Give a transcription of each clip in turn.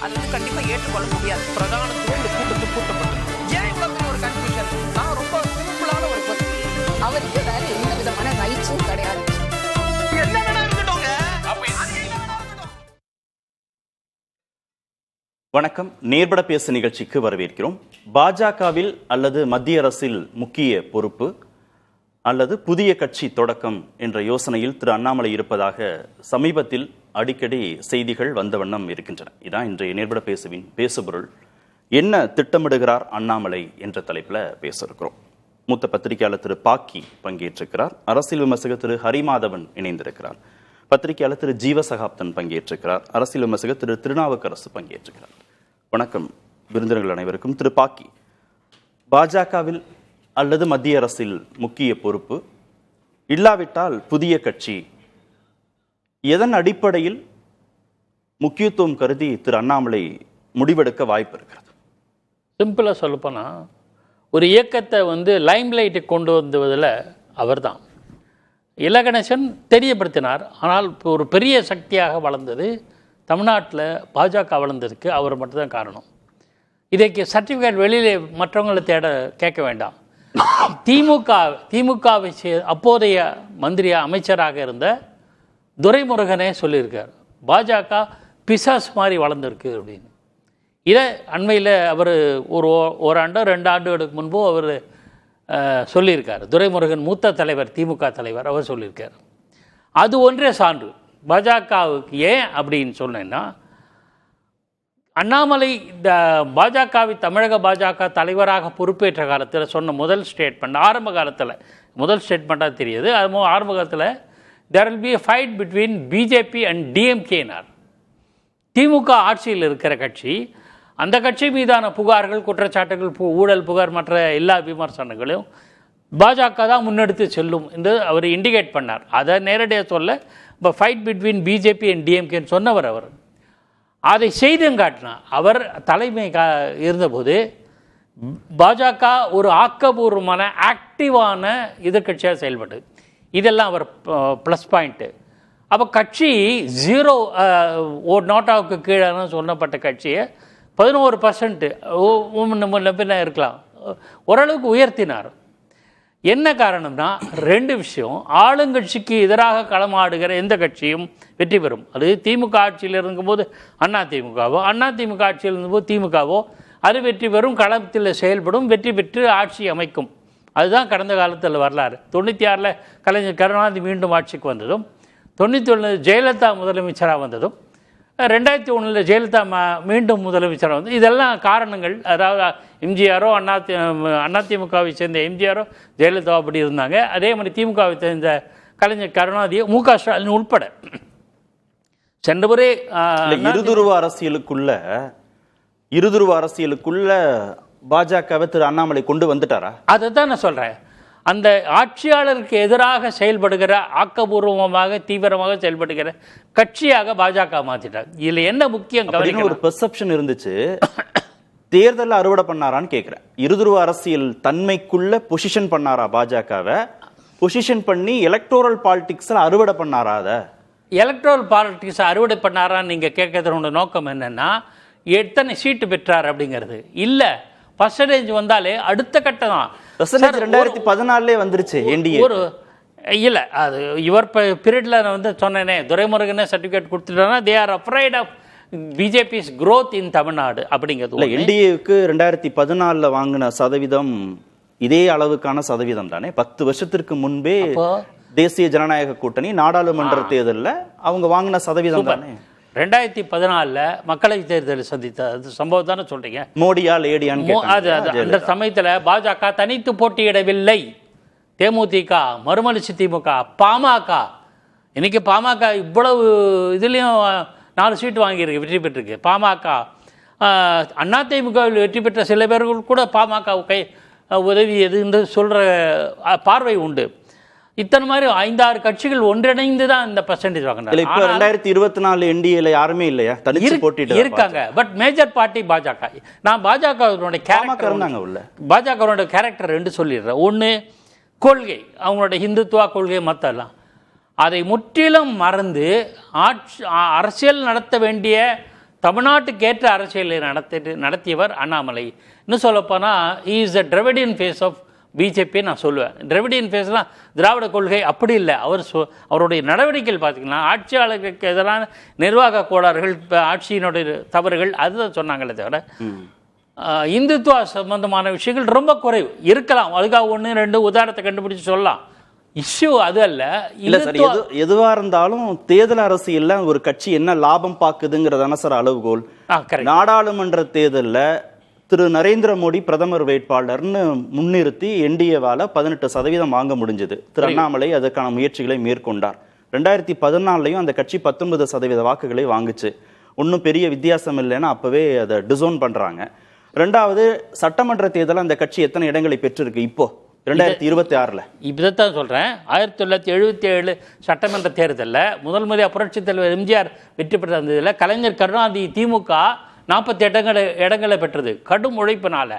அது வந்து கண்டிப்பா ஏற்றுக்கொள்ள முடியாது. பிரதானத்துவம் இந்த கூட்டத்துக்கு கூட்டப்பட்டது. ஏன் இவ்வளவு ஒரு கன்ஃபியூஷன்? நான் ரொம்ப சிம்பிளான ஒரு கொஸ்டின். அவருக்கு வேற எந்த விதமான ரைட்ஸும் கிடையாது. என்ன வேணா இருக்கட்டும். வணக்கம். நேர்பட பேசு நிகழ்ச்சிக்கு வரவேற்கிறோம். பாஜகவில் அல்லது மத்திய அரசில் முக்கிய பொறுப்பு அல்லது புதிய கட்சி தொடக்கம் என்ற யோசனையில் திரு அண்ணாமலை இருப்பதாக சமீபத்தில் அடிக்கடி செய்திகள் வந்த வண்ணம் இருக்கின்றன. இதான் இன்றைய நேர்பட பேசுவின் பேசுபொருள். என்ன திட்டமிடுகிறார் அண்ணாமலை என்ற தலைப்பில் பேச இருக்கிறோம். மூத்த பத்திரிகையாளர் திரு பாக்கி பங்கேற்றிருக்கிறார். அரசியல் விமர்சகர் திரு ஹரிமாதவன் இணைந்திருக்கிறார். பத்திரிகையாளர் திரு ஜீவசகாப்தன் பங்கேற்றிருக்கிறார். அரசியல் விமர்சகர் திரு திருநாவுக்கரசு பங்கேற்றிருக்கிறார். வணக்கம் விருந்தினர்கள் அனைவருக்கும். திரு பாக்கி, பாஜகவில் அல்லது மத்திய அரசில் முக்கிய பொறுப்பு இல்லாவிட்டால் புதிய கட்சி, எதன் அடிப்படையில் முக்கியத்துவம் கருதி திரு அண்ணாமலை முடிவெடுக்க வாய்ப்பு இருக்கிறது? சிம்பிளாக சொல்லப்போனால், ஒரு இயக்கத்தை லைம்லைட்டு கொண்டு வந்ததில் அவர் தான். இலகணேசன் தெரியப்படுத்தினார். ஆனால் ஒரு பெரிய சக்தியாக வளர்ந்தது தமிழ்நாட்டில் பாஜக வளர்ந்ததுக்கு அவர் மட்டும்தான் காரணம். இதைக்கு சர்டிஃபிகேட் வெளியிலே மற்றவங்களை கேட்க வேண்டாம். திமுகவை அப்போதைய மந்திரி அமைச்சராக இருந்த துரைமுருகனே சொல்லியிருக்கார், பாஜக பிசாஸ் மாதிரி வளர்ந்துருக்கு அப்படின்னு. இதை அண்மையில் அவர் ஓராண்டோ 2 ஆண்டுகளுக்கு முன்பு அவர் சொல்லியிருக்கார். துரைமுருகன் மூத்த தலைவர், திமுக தலைவர், அவர் சொல்லியிருக்கார். அது ஒன்றே சான்று. பாஜகவுக்கு ஏன் அப்படின்னு சொன்னேன்னா, அண்ணாமலை பாஜகவை தமிழக பாஜக தலைவராக பொறுப்பேற்ற காலத்தில் சொன்ன முதல் ஸ்டேட்மெண்ட், ஆரம்ப காலத்தில் முதல் ஸ்டேட்மெண்ட்டாக தெரியுது. அது ஆரம்ப காலத்தில் there will be a fight between BJP and டிஎம்கேனார். திமுக ஆட்சியில் இருக்கிற கட்சி, அந்த கட்சி மீதான புகார்கள், குற்றச்சாட்டுகள், ஊழல் புகார், மற்ற எல்லா விமர்சனங்களையும் பாஜக தான் முன்னெடுத்து செல்லும் என்று அவர் இண்டிகேட் பண்ணார். அதை நேரடியாக சொல்ல, இப்போ ஃபைட் பிட்வீன் பிஜேபி அண்ட் டிஎம்கேன்னு சொன்னவர் அவர். அதை செய்தும் காட்டினார். அவர் தலைமை இருந்தபோது பாஜக ஒரு ஆக்கபூர்வமான ஆக்டிவான எதிர்கட்சியாக செயல்பட்டது. இதெல்லாம் அவர் ப்ளஸ் பாயிண்ட்டு. அப்போ கட்சி 0 நோட்டாவுக்கு கீழே சொன்னப்பட்ட கட்சியை 11% முன்ன இருக்கலாம் ஓரளவுக்கு உயர்த்தினார். என்ன காரணம்னா, 2 விஷயம். ஆளுங்கட்சிக்கு எதிராக களமாடுகிற எந்த கட்சியும் வெற்றி பெறும். அது திமுக ஆட்சியில் இருக்கும்போது அதிமுகவோ, அதிமுக ஆட்சியில் இருந்தபோது திமுகவோ, அது வெற்றி பெறும், களத்தில் செயல்படும், வெற்றி பெற்று ஆட்சி அமைக்கும். அதுதான் கடந்த காலத்தில் வரலாறு. 96 கலைஞர் கருணாநிதி மீண்டும் ஆட்சிக்கு வந்ததும், 91 ஜெயலலிதா முதலமைச்சராக வந்ததும், 2001 ஜெயலலிதா மீண்டும் முதலமைச்சராக வந்து, இதெல்லாம் காரணங்கள். அதாவது எம்ஜிஆரோ அதிமுகவை சேர்ந்த எம்ஜிஆரோ ஜெயலலிதா அப்படி இருந்தாங்க. அதே மாதிரி திமுகவை சேர்ந்த கலைஞர் கருணாநிதியோ, மு.க. ஸ்டாலின் உட்பட சென்ற முறை இருதுருவ அரசியலுக்குள்ள பாஜகவை திரு அண்ணாமலை கொண்டு வந்துட்டாரா? அதை தான் நான் சொல்கிறேன். அந்த ஆட்சியாளருக்கு எதிராக செயல்படுகிற, ஆக்கபூர்வமாக தீவிரமாக செயல்படுகிற கட்சியாக பாஜக மாற்றிட்டார். இதில் என்ன முக்கியம் ஒரு பெர்செப்ஷன் இருந்துச்சு, தேர்தலில் அறுவடை பண்ணாரான்னு கேட்குறேன். இருதுருவ அரசியல் தன்மைக்குள்ள பொசிஷன் பண்ணாரா பாஜகவை? பொசிஷன் பண்ணி எலக்டோரல் பாலிடிக்ஸில் அறுவடை பண்ணாரா? அதை எலக்ட்ரல் பாலிட்டிக்ஸ் அறுவடை பண்ணாரான்னு நீங்கள் கேட்கறதோட நோக்கம் என்னென்னா, எத்தனை சீட்டு பெற்றார் அப்படிங்கிறது இல்லை. பர்சன்டேஜ் வந்தாலே அடுத்த கட்டம் தான். 2014 வந்துருச்சு என்டிஏ. ஒரு இல்லை, அது இவர் பீரியடில் நான் சொன்னேனே, துரைமுருகனே சர்டிஃபிகேட் கொடுத்துட்டாங்கன்னா they are afraid of BJP's growth in Tamil Nadu அப்படிங்கிறது. இல்லை, என்டிஏவுக்கு 2014 வாங்கின சதவீதம் இதே அளவுக்கான சதவீதம் தானே? 10 வருஷத்திற்கு முன்பே தேசிய ஜனநாயக கூட்டணி நாடாளுமன்ற தேர்தலில் அவங்க வாங்கின சதவீதம் தானே. 2014 மக்களவை தேர்தல் சந்தித்த சம்பவம் தானே சொல்றீங்க. மோடியா லேடியான்னு அந்த சமயத்தில் பாஜக தனித்து போட்டியிடவில்லை. தேமுதிக, மறுமலர்ச்சி திமுக, பாமக, இன்னைக்கு பாமக இவ்வளவு இதுலேயும் 4 சீட்டு வாங்கியிருக்கு, வெற்றி பெற்றிருக்கு. பாமக, அதிமுகவில் வெற்றி பெற்ற சில பேர்கள் கூட பாமக உதவி எதுன்னு சொல்கிற பார்வை உண்டு. இத்தனை மாதிரி 5-6 கட்சிகள் ஒன்றிணைந்து தான் இந்த பர்சன்டேஜ் வாங்கினாங்க. இப்போ 2024 என்டிஏல யாருமே இல்லையா? தனிச்சு போட்டிட்டு இருக்காங்க. பட் மேஜர் பார்ட்டி பாஜக. நான் பாஜகவுடைய கேரக்டர் 2 சொல்லிடுறேன். ஒன்று கொள்கை, அவங்களோட இந்துத்துவா கொள்கை, மற்றெல்லாம் அதை முற்றிலும் மறந்து அரசியல் நடத்த வேண்டிய தமிழ்நாட்டுக்கு ஏற்ற அரசியலை நடத்தியவர் அண்ணாமலை. இன்னும் சொல்லப்போனால் is the Dravidian face of BJP நான் சொல்லுவேன். டிராவிடியன் ஃபேஸ்லாம் திராவிட கொள்கை அப்படி இல்லை. அவருடைய நடவடிக்கைகள் பார்த்தீங்கன்னா ஆட்சியாளர்களுக்கு எதிரான நிர்வாக கோளாறுகள், ஆட்சியினுடைய தவறுகள் அதுதான் சொன்னாங்களே தவிர இந்துத்துவ சம்பந்தமான விஷயங்கள் ரொம்ப குறைவு இருக்கலாம். அதுக்காக 1-2 உதாரணத்தை கண்டுபிடிச்சு சொல்லலாம். இஷ்யூ அது அல்ல. இல்ல சார், எதுவா இருந்தாலும் தேர்தல் அரசியல்ல ஒரு கட்சி என்ன லாபம் பாக்குதுங்கிறதான சார் அளவுகோல். நாடாளுமன்ற தேர்தலில் திரு நரேந்திர மோடி பிரதமர் வேட்பாளர்னு முன்னிறுத்தி என்டிஏவால 18% வாங்க முடிஞ்சது. திரு அண்ணாமலை அதற்கான முயற்சிகளை மேற்கொண்டார். 2014 அந்த கட்சி 19% வாக்குகளை வாங்குச்சு. ஒன்றும் பெரிய வித்தியாசம் இல்லைன்னா அப்பவே அதை டிசோன் பண்றாங்க. 2வது சட்டமன்ற தேர்தலில் அந்த கட்சி எத்தனை இடங்களை பெற்றிருக்கு இப்போ 2026? இப்பதான் சொல்றேன். 1977 சட்டமன்ற தேர்தலில் முதல் முறையாக புரட்சித் தலைவர் எம்ஜிஆர் வெற்றி பெற்றதில் கலைஞர் கருணாநிதி திமுக 48 இடங்களை பெற்றது கடும் உழைப்பினால.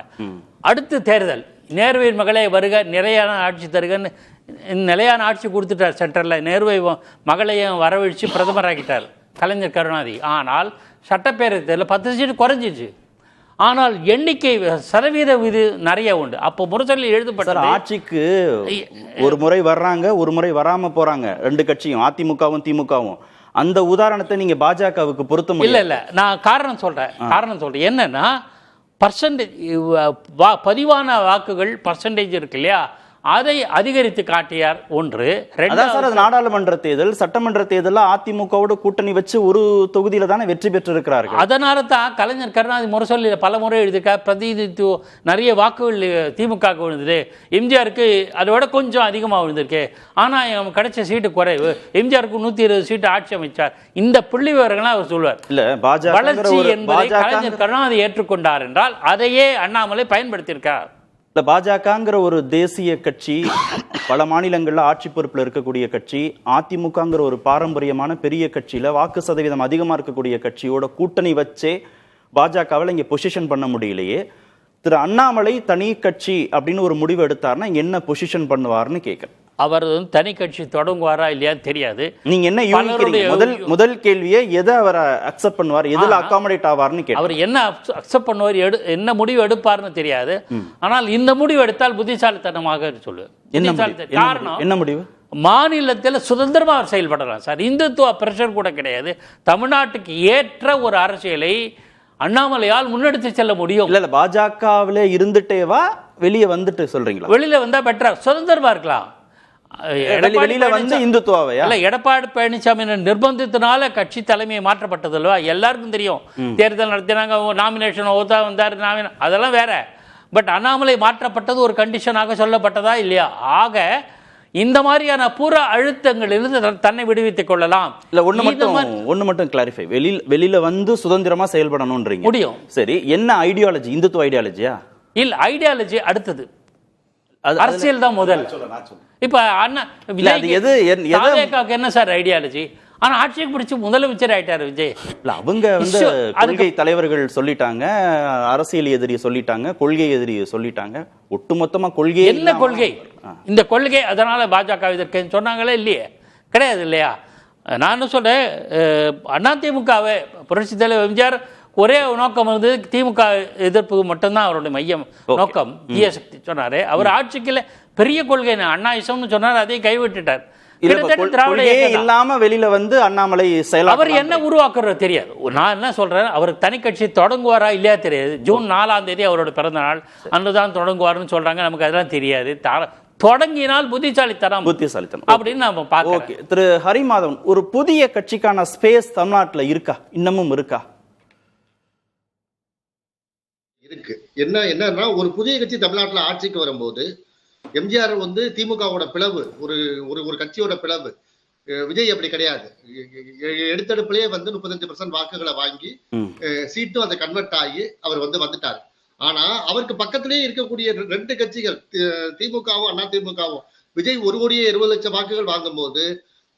அடுத்த தேர்தல் நேருவின் மகளே வருக, நிலையான ஆட்சி தருகன்னு நிலையான ஆட்சி கொடுத்துட்டார். சென்ட்ரலில் நேருவை மகளையும் வரவழைச்சு பிரதமராகிட்டார் கலைஞர் கருணாநிதி. ஆனால் சட்டப்பேரவை தேர்தலில் 10 சீட்டு குறைஞ்சிச்சு. ஆனால் எண்ணிக்கை சதவீத இது நிறைய உண்டு. அப்போ முரசொலியில் எழுதப்பட்ட ஆட்சிக்கு ஒரு முறை வர்றாங்க, ஒரு முறை வராம போறாங்க 2 கட்சியும், அதிமுகவும் திமுகவும். அந்த உதாரணத்தை நீங்க பாஜகவுக்கு பொருத்த முடியல. இல்ல நான் காரணம் சொல்றேன் என்னன்னா பர்சன்டேஜ் பதிவான வாக்குகள் பர்சன்டேஜ் இருக்கு இல்லையா, அதை அதிகரித்து காட்டியார். ஒன்று. நாடாளுமன்ற தேர்தல், சட்டமன்ற தேர்தலில் அதிமுகவோட கூட்டணி வச்சு ஒரு தொகுதியில தானே வெற்றி பெற்றிருக்கிறார்கள். அதனால தான் கலைஞர் கருணாநிதி முரசொலியில் பல முறை எழுதியிருக்கார். பிரதிநிதித்துவம் நிறைய வாக்குகள் திமுக விழுந்தது, எம்ஜிஆருக்கு அதோட கொஞ்சம் அதிகமாக விழுந்திருக்கு. ஆனால் கிடைச்ச சீட்டு குறைவு. எம்ஜிஆருக்கு 120 சீட்டு ஆட்சி அமைச்சார். இந்த புள்ளி விவரங்கள்லாம் அவர் சொல்வார். இல்ல பாஜக வளர்ச்சி என்பதை கலைஞர் கருணாநிதி ஏற்றுக்கொண்டார் என்றால் அதையே அண்ணாமலை பயன்படுத்தியிருக்கார். இல்லை, பாஜகங்கிற ஒரு தேசிய கட்சி, பல மாநிலங்களில் ஆட்சி பொறுப்பில் இருக்கக்கூடிய கட்சி, அதிமுகங்கிற ஒரு பாரம்பரியமான பெரிய கட்சியில் வாக்கு சதவீதம் அதிகமாக இருக்கக்கூடிய கட்சியோட கூட்டணி வச்சே பாஜகவில் இங்கே பொசிஷன் பண்ண முடியலையே. திரு அண்ணாமலை தனி கட்சி அப்படின்னு ஒரு முடிவு எடுத்தார்னா என்ன பொசிஷன் பண்ணுவார்னு கேட்குறேன். அவர் தனி கட்சி தொடங்குவாரா இல்லையான்னு தெரியாது. நீங்க என்ன யூகிக்கிறீங்க? முதல் கேள்வியே எதை அவர் அக்செப்ட் பண்ணுவார், எதில் அகாமடேட் ஆவார்னு கேட்க. அவர் என்ன அக்செப்ட் பண்ணுவார், என்ன முடிவு எடுப்பார்னு தெரியாது. ஆனால் இந்த முடிவு எடுத்தால் புத்திசாலித்தனமாக சொல்லுவேன். காரணம் என்ன முடிவு? மாநிலத்தில் சுதந்திரமாக அவர் செயல்படலாம் சார். இந்துத்துவ பிரஷர் கூட கிடையாது. தமிழ்நாட்டுக்கு ஏற்ற ஒரு அரசியலை அண்ணாமலையால் முன்னெடுத்து செல்ல முடியும். இல்ல பாஜகவிலே இருந்துட்டேவா வெளியே வந்துட்டு சொல்றீங்களா? வெளியில வந்தா பெட்டரா, சுதந்திரமா இருக்கலாம். வெளியில வந்து இந்துத்துவாவையா? இல்ல, எடப்பாடி பழனிசாமி நிர்பந்தத்தினால கட்சி தலைமையை மாற்றப்பட்டது அல்லவா, எல்லாருக்கும் தெரியும். தேர்தல் நடத்தினாங்க, நாமினேஷன் வந்தார், அதெல்லாம் வேற. பட் அண்ணாமலை மாற்றப்பட்டது ஒரு கண்டிஷனாக சொல்லப்பட்டதா இல்லையா? ஆக இந்த மாதிரியான புற அழுத்தங்களிலிருந்து தன்னை விடுவித்துக் கொள்ளலாம். இல்ல ஒண்ணு மட்டும் கிளாரிஃபை, வெளியில வந்து சுதந்திரமா செயல்படணும்ன்றீங்க. முடியும். சரி, என்ன ஐடியாலஜி? இந்துத்துவ ஐடியாலஜியா? இல்ல, ஐடியாலஜி அடுத்தது, அரசியல் தான் முதல். இப்ப அண்ணா என்ன சார் ஐடியாலஜி? ஆனா ஆட்சிக்கு பிடிச்சி முதலமைச்சர் ஆயிட்டாரு விஜய். இல்ல, அவங்க வந்து கொள்கை தலைவர்கள் சொல்லிட்டாங்க, அரசியல் எதிரி சொல்லிட்டாங்க, கொள்கை எதிரி சொல்லிட்டாங்க. ஒட்டுமொத்தமா கொள்கை என்ன கொள்கை? இந்த கொள்கை அதனால பாஜக இதற்கு சொன்னாங்களே இல்லையே, கிடையாது இல்லையா? நான் சொல்றேன், அதிமுகவை புரட்சி தலைவர் எம்ஜிஆர் ஒரே நோக்கம் வந்து திமுக எதிர்ப்பு மட்டும்தான் அவருடைய மையம் நோக்கம். தீயசக்தி சொன்னாரு. அவர் ஆட்சிக்குள்ள பெரிய கொள்கை அண்ணாயிசம்னு சொன்னார், அதை கைவிட்டுட்டார். இல்லாம வெளியில வந்து அண்ணாமலை அவர் என்ன உருவாக்குறது தெரியாது. நான் என்ன சொல்றேன், அவர் தனி கட்சி தொடங்குவாரா இல்லையா தெரியாது. ஜூன் 4ஆம் தேதி அவரோட பிறந்த நாள், அன்றுதான் தொடங்குவாருன்னு சொல்றாங்க. நமக்கு அதெல்லாம் தெரியாது. தொடங்கினால் புத்திசாலித்தனம் அப்படின்னு நம்ம பார்க்கலாம். திரு ஹரிமாதவன், ஒரு புதிய கட்சிக்கான ஸ்பேஸ் தமிழ்நாட்டில் இருக்கா, இன்னமும் இருக்கா? இருக்கு. என்னன்னா ஒரு புதிய கட்சி தமிழ்நாட்டில் ஆட்சிக்கு வரும்போது எம்ஜிஆர் வந்து திமுகவோட பிளவு, ஒரு ஒரு கட்சியோட பிளவு. விஜய் அப்படி கிடையாது. எடுத்தெடுப்புலயே வந்து 35% வாக்குகளை வாங்கி சீட்டும் அதை கன்வெர்ட் ஆகி அவர் வந்து வந்துட்டார். ஆனா அவருக்கு பக்கத்திலேயே இருக்கக்கூடிய 2 கட்சிகள், திமுகவும் அதிமுகவும், விஜய் 1,20,00,000 வாக்குகள் வாங்கும் போது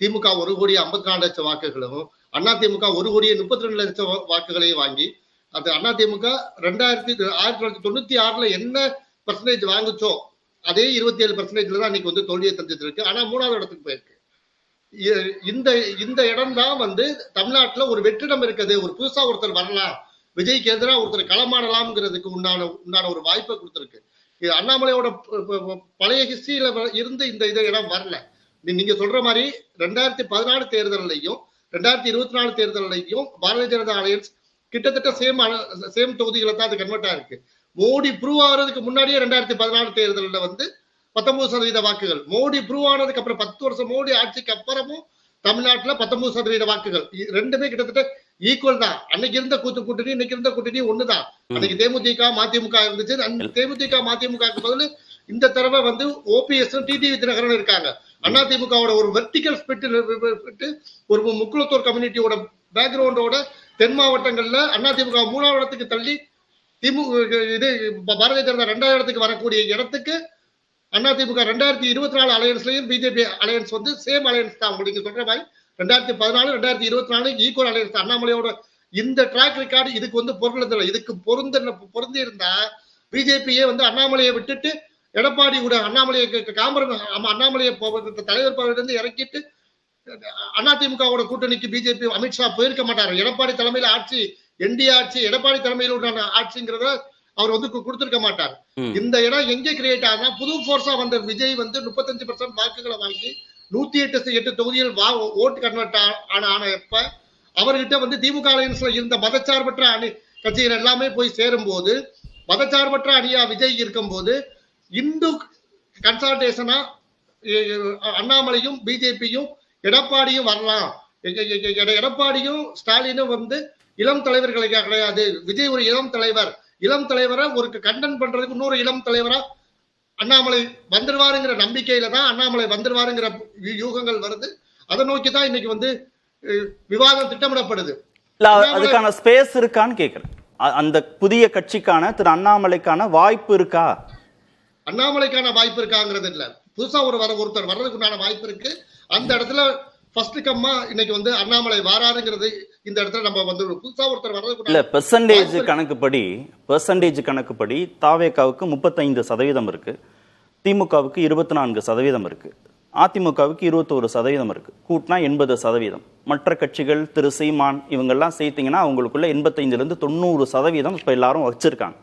திமுக 1,54,00,000 வாக்குகளும், அதிமுக 1,32,00,000 வாக்குகளையும் வாங்கி, அது அதிமுக 1996 என்ன பர்சன்டேஜ் வாங்குச்சோ அதே 27% தான் இன்னைக்கு வந்து தோல்வியை தந்துட்டு இருக்கு. ஆனா 3வது இடத்துக்கு போயிருக்கு. இந்த இந்த இடம் தான் வந்து தமிழ்நாட்டுல ஒரு வெற்றிடம் இருக்குது, ஒரு புதுசா ஒருத்தர் வரலாம், விஜய்க்கு எதிராக ஒருத்தர் களமாடலாம்ங்கிறதுக்கு உண்டான ஒரு வாய்ப்பை கொடுத்துருக்கு. அண்ணாமலையோட பழைய ஹிஸ்டரியில இருந்து இந்த இடம் வரல. நீங்க சொல்ற மாதிரி 2014 தேர்தலையும் 2024 தேர்தலையும் பாரதிய ஜனதா அலையன்ஸ் கிட்டத்தட்ட சேம் தொகுதிகளை தான் அது கன்வெர்ட் ஆயிருக்கு. மோடி ப்ரூவ் ஆகிறதுக்கு முன்னாடியே 2014 தேர்தலில் வந்து 19% வாக்குகள், மோடி ப்ரூவ் ஆனதுக்கு அப்புறம் 10 வருஷம் மோடி ஆட்சிக்கு அப்புறமும் தமிழ்நாட்டுல 19% வாக்குகள், ரெண்டுமே கிட்டத்தட்ட ஈக்குவல் தான். அன்னைக்கு இருந்த கூட்டணி இன்னைக்கு இருந்த கூட்டணி ஒண்ணுதான். அன்னைக்கு தேமுதிக மதிமுக இருந்துச்சு. தேமுதிக மதிமுகவுக்கு பதில் இந்த தடவை வந்து ஓபிஎஸ் டிடிவி தினகரன் இருக்காங்க. அதிமுகவோட ஒரு வெர்டிகல் ஸ்பிரிட், ஒரு முக்குளத்தூர் கம்யூனிட்டியோட பேக்ரவுண்டோட தென் மாவட்டங்கள்ல அதிமுக 3ஆவது இடத்துக்கு தள்ளி இது பாரதிய ஜனதா 2வது இடத்துக்கு வரக்கூடிய இடத்துக்கு அதிமுக 2024 அலையன்ஸ்லயும் பிஜேபி அலையன்ஸ் வந்து சேம் அலையன்ஸ் தான். உங்களுக்கு சொல்ற மாதிரி 2014 2024 ஈக்குவல் அலையன்ஸ். அண்ணாமலையோட இந்த ட்ராக் ரெக்கார்டு இதுக்கு வந்து பொருள், இதுக்கு பொருந்தி இருந்தா பிஜேபியே வந்து அண்ணாமலையை விட்டுட்டு எடப்பாடி கூட அண்ணாமலையை அண்ணாமலையை தலைவர் பதவியிலிருந்து இறக்கிட்டு அதிமுகவோட கூட்டணிக்கு பிஜேபி அமித்ஷா போயிருக்க மாட்டாரு. எடப்பாடி தலைமையில ஆட்சி, என்டிஏ ஆட்சி, எடப்பாடி தலைமையில உண்டான ஆட்சிங்கிறத அவர் வந்து கொடுத்திருக்க மாட்டார். இந்த இடம் எங்க கிரியேட் ஆகுனா, புது போர்ஸா வந்த விஜய் வந்து 35% வாக்குகளை வாங்கி 108 தொகுதிகள் ஓட்டு கன்வெர்ட் ஆன எப்ப அவர்கிட்ட வந்து திமுக அலையன்ஸ்ல இருந்த மதச்சார்பற்ற அணி கட்சிகள் எல்லாமே போய் சேரும் போது, மதச்சார்பற்ற அணியா விஜய் இருக்கும் போது இந்து கன்சல்டேஷனா அண்ணாமலையும் பிஜேபியும் எடப்பாடியும் வரலாம். எடப்பாடியும் ஸ்டாலினும் வந்து இளம் தலைவர்களை கிடையாது. விஜய் ஒரு இளம் தலைவர், இளம் தலைவரை ஒரு கண்டன் பண்றதுக்கு இன்னொரு இளம் தலைவரா அண்ணாமலை வந்துருவாருங்கிற நம்பிக்கையில தான் அண்ணாமலை வந்துருவாருங்கிற யூகங்கள் வருது. அதை நோக்கிதான் இன்னைக்கு வந்து விவாதம் திட்டமிடப்படுது. அதுக்கான ஸ்பேஸ் இருக்கான்னு கேக்குறேன். அந்த புதிய கட்சிக்கான திரு அண்ணாமலைக்கான வாய்ப்பு இருக்கா? அண்ணாமலைக்கான வாய்ப்பு இருக்காங்கிறது இல்ல, புதுசா ஒருத்தர் வர்றதுக்கு உண்டான வாய்ப்பு இருக்கு. அந்த இடத்துல ஃபர்ஸ்ட் கம்மா இன்னைக்கு வந்து அண்ணாமலை வாராருங்கிறது இந்த இடத்துல நம்ம வந்து புதுசா ஒருத்தர் வர்றதுக்கு இல்ல. பெர்சன்டேஜ் கணக்குப்படி தாவேகாவுக்கு 35% இருக்கு, திமுகவுக்கு 24% இருக்கு, அதிமுகவுக்கு 21% இருக்கு, கூட்டினா 80%. மற்ற கட்சிகள் திரு சீமான் இவங்கெல்லாம் சேர்த்தீங்கன்னா அவங்களுக்குள்ள 85% 90% இப்ப எல்லாரும் வச்சிருக்காங்க.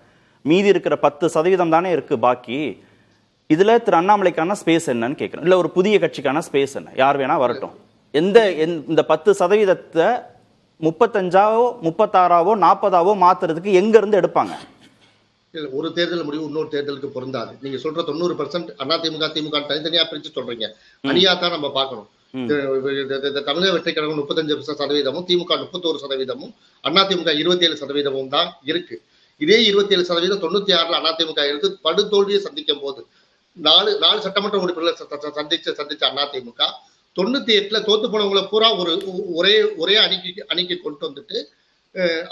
மீதி இருக்கிற 10% தானே இருக்கு பாக்கி. இதுல திரு அண்ணாமலைக்கான ஸ்பேஸ் என்னன்னு கேட்கிறேன். இல்ல ஒரு புதிய கட்சிக்கான ஸ்பேஸ் என்ன? யார் வேணா வரட்டும். இந்த 10% 35ஆவோ 36ஆவோ 40ஆவோ மாத்துறதுக்கு எங்க இருந்து எடுப்பாங்க? ஒரு தேர்தல் முடிவு இன்னொரு தேர்தலுக்கு பொருந்தாது. நீங்க சொல்ற 90% அதிமுக திமுக தனித்தனியா பிரிச்சு சொல்றீங்க, அணியா தான் நம்ம பார்க்கணும். தமிழக வெற்றி கழகம் 35%, திமுக 31%, அதிமுக 27% தான் இருக்கு. இதே 27% 96ல அதிமுக எடுத்து படுதோல்வியை சந்திக்கும் போது 4 சட்டமன்ற உறுப்பினர்களை சந்திச்ச அதிமுக 98ல தோத்து போனவங்களை பூரா ஒரே அணிக்கு கொண்டு வந்துட்டு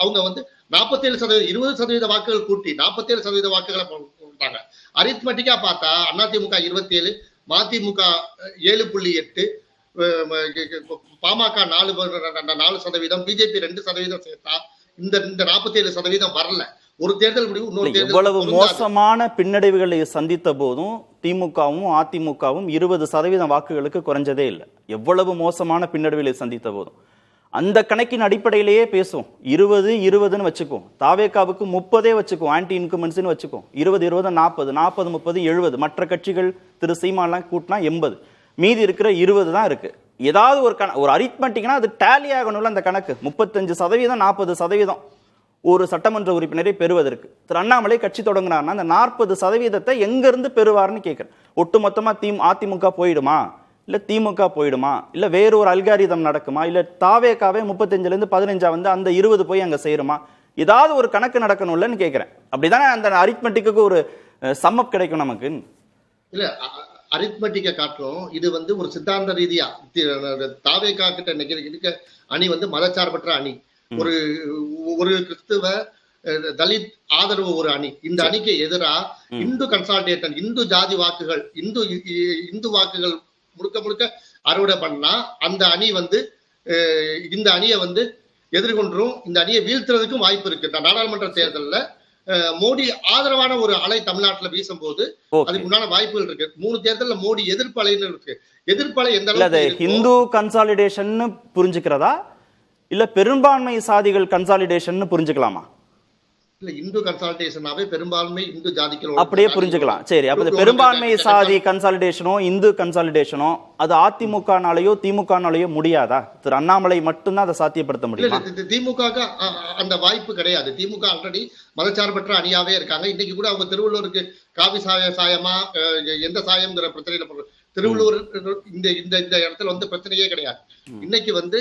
அவங்க வந்து 47% 20% வாக்குகள் கூட்டி 47% வாக்குகளை கொடுத்தாங்க. அரித்மெட்டிக்கா பார்த்தா அதிமுக 27, மதிமுக 7.8, பாமக 4%, பிஜேபி 2% சேர்த்தா இந்த 47% வரல. ஒரு தேர்தல் முடிவு இன்னொரு தேர்தல். எவ்வளவு மோசமான பின்னடைவுகளை சந்தித்த போதும் திமுகவும் அதிமுகவும் 20% வாக்குகளுக்கு குறைஞ்சதே இல்லை. எவ்வளவு மோசமான பின்னடைவுகளை சந்தித்த போதும் அந்த கணக்கின் அடிப்படையிலேயே பேசுவோம். 20-20ன்னு வச்சுக்கோ, தாவேகாவுக்கு 30 வச்சுக்கோ, ஆன்டி இன்குமென்ட்ஸ்னு வச்சுக்கோ, 20-20 40, 40-30 70, மற்ற கட்சிகள் திரு சீமான்லாம் கூட்டினா 80, மீதி இருக்கிற 20 தான் இருக்கு. ஏதாவது ஒரு அரித்மெட்டிக்னா அது டேலி ஆகணும்ல. அந்த கணக்கு 35% 40% ஒரு சட்டமன்ற உறுப்பினரை பெறுவதற்கு திரு அண்ணாமலை கட்சி தொடங்கினார்னா அந்த 40% எங்க இருந்து பெறுவார்னு கேட்கிறேன். ஒட்டுமொத்தமா அதிமுக போயிடுமா, இல்ல திமுக போயிடுமா, இல்ல வேற ஒரு அல்காரிதம் நடக்குமா, இல்ல தாவேகாவே 35ல இருந்து 15 வந்து அந்த 20 போய் அங்க சேருமா? ஏதாவது ஒரு கணக்கு நடக்கணும்லன்னு கேட்கிறேன். அப்படிதானே அந்த அரித்மெட்டிக்கு ஒரு சம்மப் கிடைக்கும் நமக்கு. இல்ல அரித்மெட்டிக்க காட்டும் இது வந்து ஒரு சித்தாந்த ரீதியா தாவேகா கிட்ட இருக்க அணி வந்து மதச்சார்பற்ற அணி, ஒரு கிறிஸ்துவ தலித் ஆதரவு ஒரு அணி. இந்த அணிக்கு எதிரா இந்து கன்சால்டேஷன், இந்து ஜாதி வாக்குகள், இந்து வாக்குகள் முழுக்க அறுவடை பண்ணா அந்த அணி வந்து இந்த அணியை வந்து எதிர்கொன்றும் இந்த அணியை வீழ்த்துறதுக்கும் வாய்ப்பு இருக்கு. நாடாளுமன்ற தேர்தலில் மோடி ஆதரவான ஒரு அலை தமிழ்நாட்டுல வீசும் போது அதுக்கு உண்டான வாய்ப்புகள் இருக்கு. 3 தேர்தல்ல மோடி எதிர்ப்பு அலைன்னு இருக்கு. எதிர்ப்பு அலை எந்த அளவுக்கு ஹிந்து கன்சாலிடேஷன் புரிஞ்சுக்கிறதா இல்ல பெரும்பான்மை சாதிகள் கன்சாலிடேஷன் புரிஞ்சுக்கலாமா? இல்ல, இந்து கன்சாலிடேஷனாவே பெரும்பான்மை இந்து ஜாதிகள் அப்படியே புரிஞ்சுக்கலாம். சரி, அப்ப பெரும்பான்மை சாதி கன்சாலிடேஷனோ இந்து கன்சாலிடேஷனோ அது அதிமுகனாலேயோ திமுகனாலேயோ முடியாதா? திரு அண்ணாமலை மட்டும்தான் அதை சாத்தியப்படுத்த முடியுமா? திமுக அந்த வாய்ப்பு கிடையாது. திமுக ஆல்ரெடி மதச்சார்பற்ற அணியாவே இருக்காங்க. இன்னைக்கு கூட அவங்க திருவள்ளூருக்கு காவி சாயமா எந்த சாயம்ங்கிற பிரச்சனையில திருவள்ளூர் இந்த இந்த இந்த இடத்துல வந்து பிரச்சனையே கிடையாது. இன்னைக்கு வந்து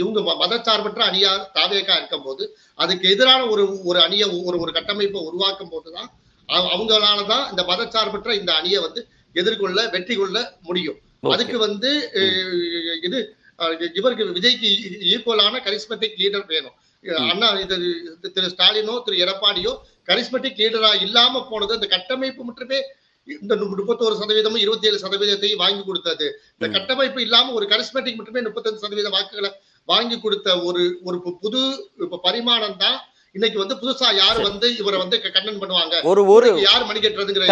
இவங்க மதச்சார்பற்ற அணியா தாவேகா இருக்கும் போது அதுக்கு எதிரான ஒரு அணியை ஒரு கட்டமைப்பை உருவாக்கும் போதுதான் அவங்களாலதான் இந்த மதச்சார்பற்ற இந்த அணியை வந்து எதிர்கொள்ள வெற்றி கொள்ள முடியும். அதுக்கு வந்து இது இவருக்கு விஜய்க்கு ஈக்குவலான கரிஸ்மெட்டிக் லீடர் வேணும். அண்ணா திரு ஸ்டாலினோ திரு எடப்பாடியோ கரிஸ்மெட்டிக் லீடரா இல்லாம போனது அந்த கட்டமைப்பு மட்டுமே இந்த 31% 27% வாங்கி கொடுத்தது. இந்த கட்டமைப்பு இல்லாம ஒரு கரிஸ்மெட்டிக் மட்டுமே 35% வாக்குகளை வாங்கி கொடுத்த ஒரு புது பரிமாணம் தான் இன்னைக்கு வந்து புதுசா யாரு வந்து இவரை வந்து கண்டென்ட் பண்ணுவாங்க, யார் மணி கட்டுறதுங்கிற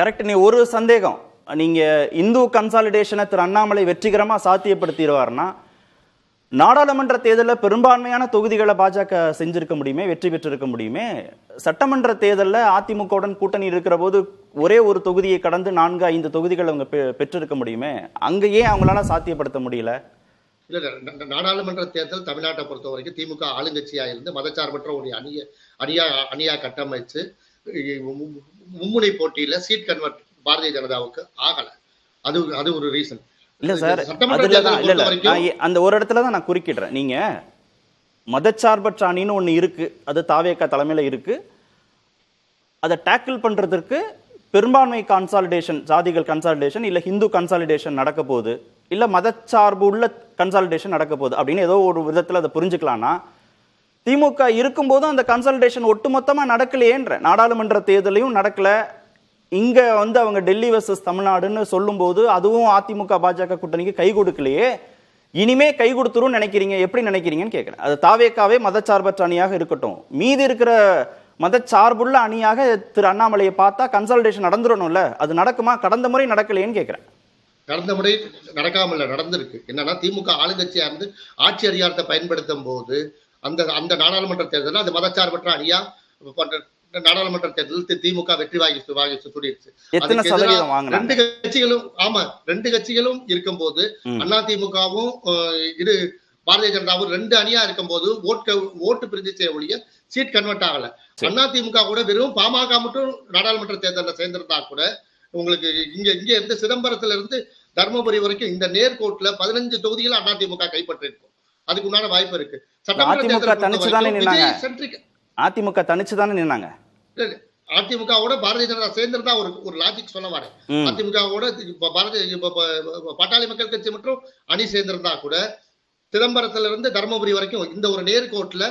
கரெக்ட். நீ ஒரு சந்தேகம், நீங்க இந்து கன்சாலிடேஷனை திரு அண்ணாமலை வெற்றிகரமா சாத்தியப்படுத்திடுவார்னா நாடாளுமன்ற தேர்தலில் பெரும்பான்மையான தொகுதிகளை பாஜக செஞ்சிருக்க முடியுமே, வெற்றி பெற்றிருக்க முடியுமே. சட்டமன்ற தேர்தலில் அதிமுகவுடன் கூட்டணி இருக்கிற போது ஒரே ஒரு தொகுதியை கடந்து 4-5 தொகுதிகள் அவங்க பெற்றிருக்க முடியுமே. அங்க ஏன் அவங்களால சாத்தியப்படுத்த முடியல? இல்ல, நாடாளுமன்ற தேர்தல் தமிழ்நாட்டை பொறுத்த வரைக்கும் திமுக ஆளுங்கட்சியா இருந்து மதச்சார்பற்ற ஒரு அணியா கட்டமைச்சு மும்முனை போட்டியில சீட் கன்வெர்ட் பாரதிய ஜனதாவுக்கு ஆகல. அது ஒரு ரீசன். இல்ல சார், அந்த ஒரு இடத்துல தான் நான் குறுக்கிடுறேன். நீங்க மதச்சார்பற்ற அணின்னு ஒண்ணு இருக்கு, அது தாவேகா தலைமையில இருக்கு. அதை டேக்கிள் பண்றதுக்கு பெரும்பான்மை கன்சாலிடேஷன், ஜாதிகள் கன்சாலிடேஷன் இல்ல ஹிந்து கன்சாலிடேஷன் நடக்க போகுது, இல்ல மதச்சார்பு உள்ள கன்சாலிடேஷன் நடக்க போகுது அப்படின்னு ஏதோ ஒரு விதத்துல அதை புரிஞ்சுக்கலாம்னா, திமுக இருக்கும்போதும் அந்த கன்சாலிடேஷன் ஒட்டுமொத்தமா நடக்கலையேன்ற, நாடாளுமன்ற தேர்தலையும் நடக்கல, இங்க வந்து அவங்க டெல்லி வர்சஸ் தமிழ்நாடுன்னு சொல்லும் போது அதுவும் அதிமுக பாஜக கூட்டணிக்கு கை கொடுக்கலையே, இனிமே கை கொடுத்துரும் நினைக்கிறீங்க, எப்படி நினைக்கிறீங்கன்னு கேட்கிறேன். அது தாவேக்காவே மதச்சார்பற்ற அணியாக இருக்கட்டும், மீதி இருக்கிற மதச்சார்புள்ள அணியாக திரு அண்ணாமலையை பார்த்தா கன்சாலிடேஷன் நடந்துடணும்ல, அது நடக்குமா? கடந்த முறை நடக்கலையேன்னு கேட்கிறேன். கடந்த முறை நடக்காமல நடந்திருக்கு. என்னன்னா திமுக ஆளுங்கட்சியா இருந்து ஆட்சி அதிகாரத்தை பயன்படுத்தும் போது அந்த நாடாளுமன்ற தேர்தலில் அது மதச்சார்பற்ற அணியா நாடாளுமன்ற தேர்தலில் திமுக வெற்றி வாங்கி சொல்லிடுச்சு. ரெண்டு கட்சிகளும் இருக்கும் போது அதிமுகவும் இது பாரதிய ஜனதாவும் 2 அணியா இருக்கும் போது ஓட்டு பிரிஞ்சிச்சே ஒழிய சீட் கன்வெர்ட் ஆகல. அதிமுக கூட வெறும் பாமக மட்டும் நாடாளுமன்ற தேர்தலில் சேர்ந்திருந்தா கூட உங்களுக்கு இங்க இருந்து சிதம்பரத்துல இருந்து தர்மபுரி வரைக்கும் இந்த நேர்கோட்டுல 15 தொகுதிகள் அதிமுக கைப்பற்றி இருக்கும். அதுக்கு உண்டான வாய்ப்பு இருக்கு. அதிமுக தனிச்சுதானே நின்னாங்க. அதிமுகவோட பாரதிய ஜனதா சேர்ந்திருந்தா ஒரு லாஜிக் சொல்ல வரேன். அதிமுகவோட பாட்டாளி மக்கள் கட்சி மற்றும் அணி சேர்ந்திருந்தா கூட சிதம்பரத்துல இருந்து தர்மபுரி வரைக்கும் இந்த ஒரு நேர்கோட்டுல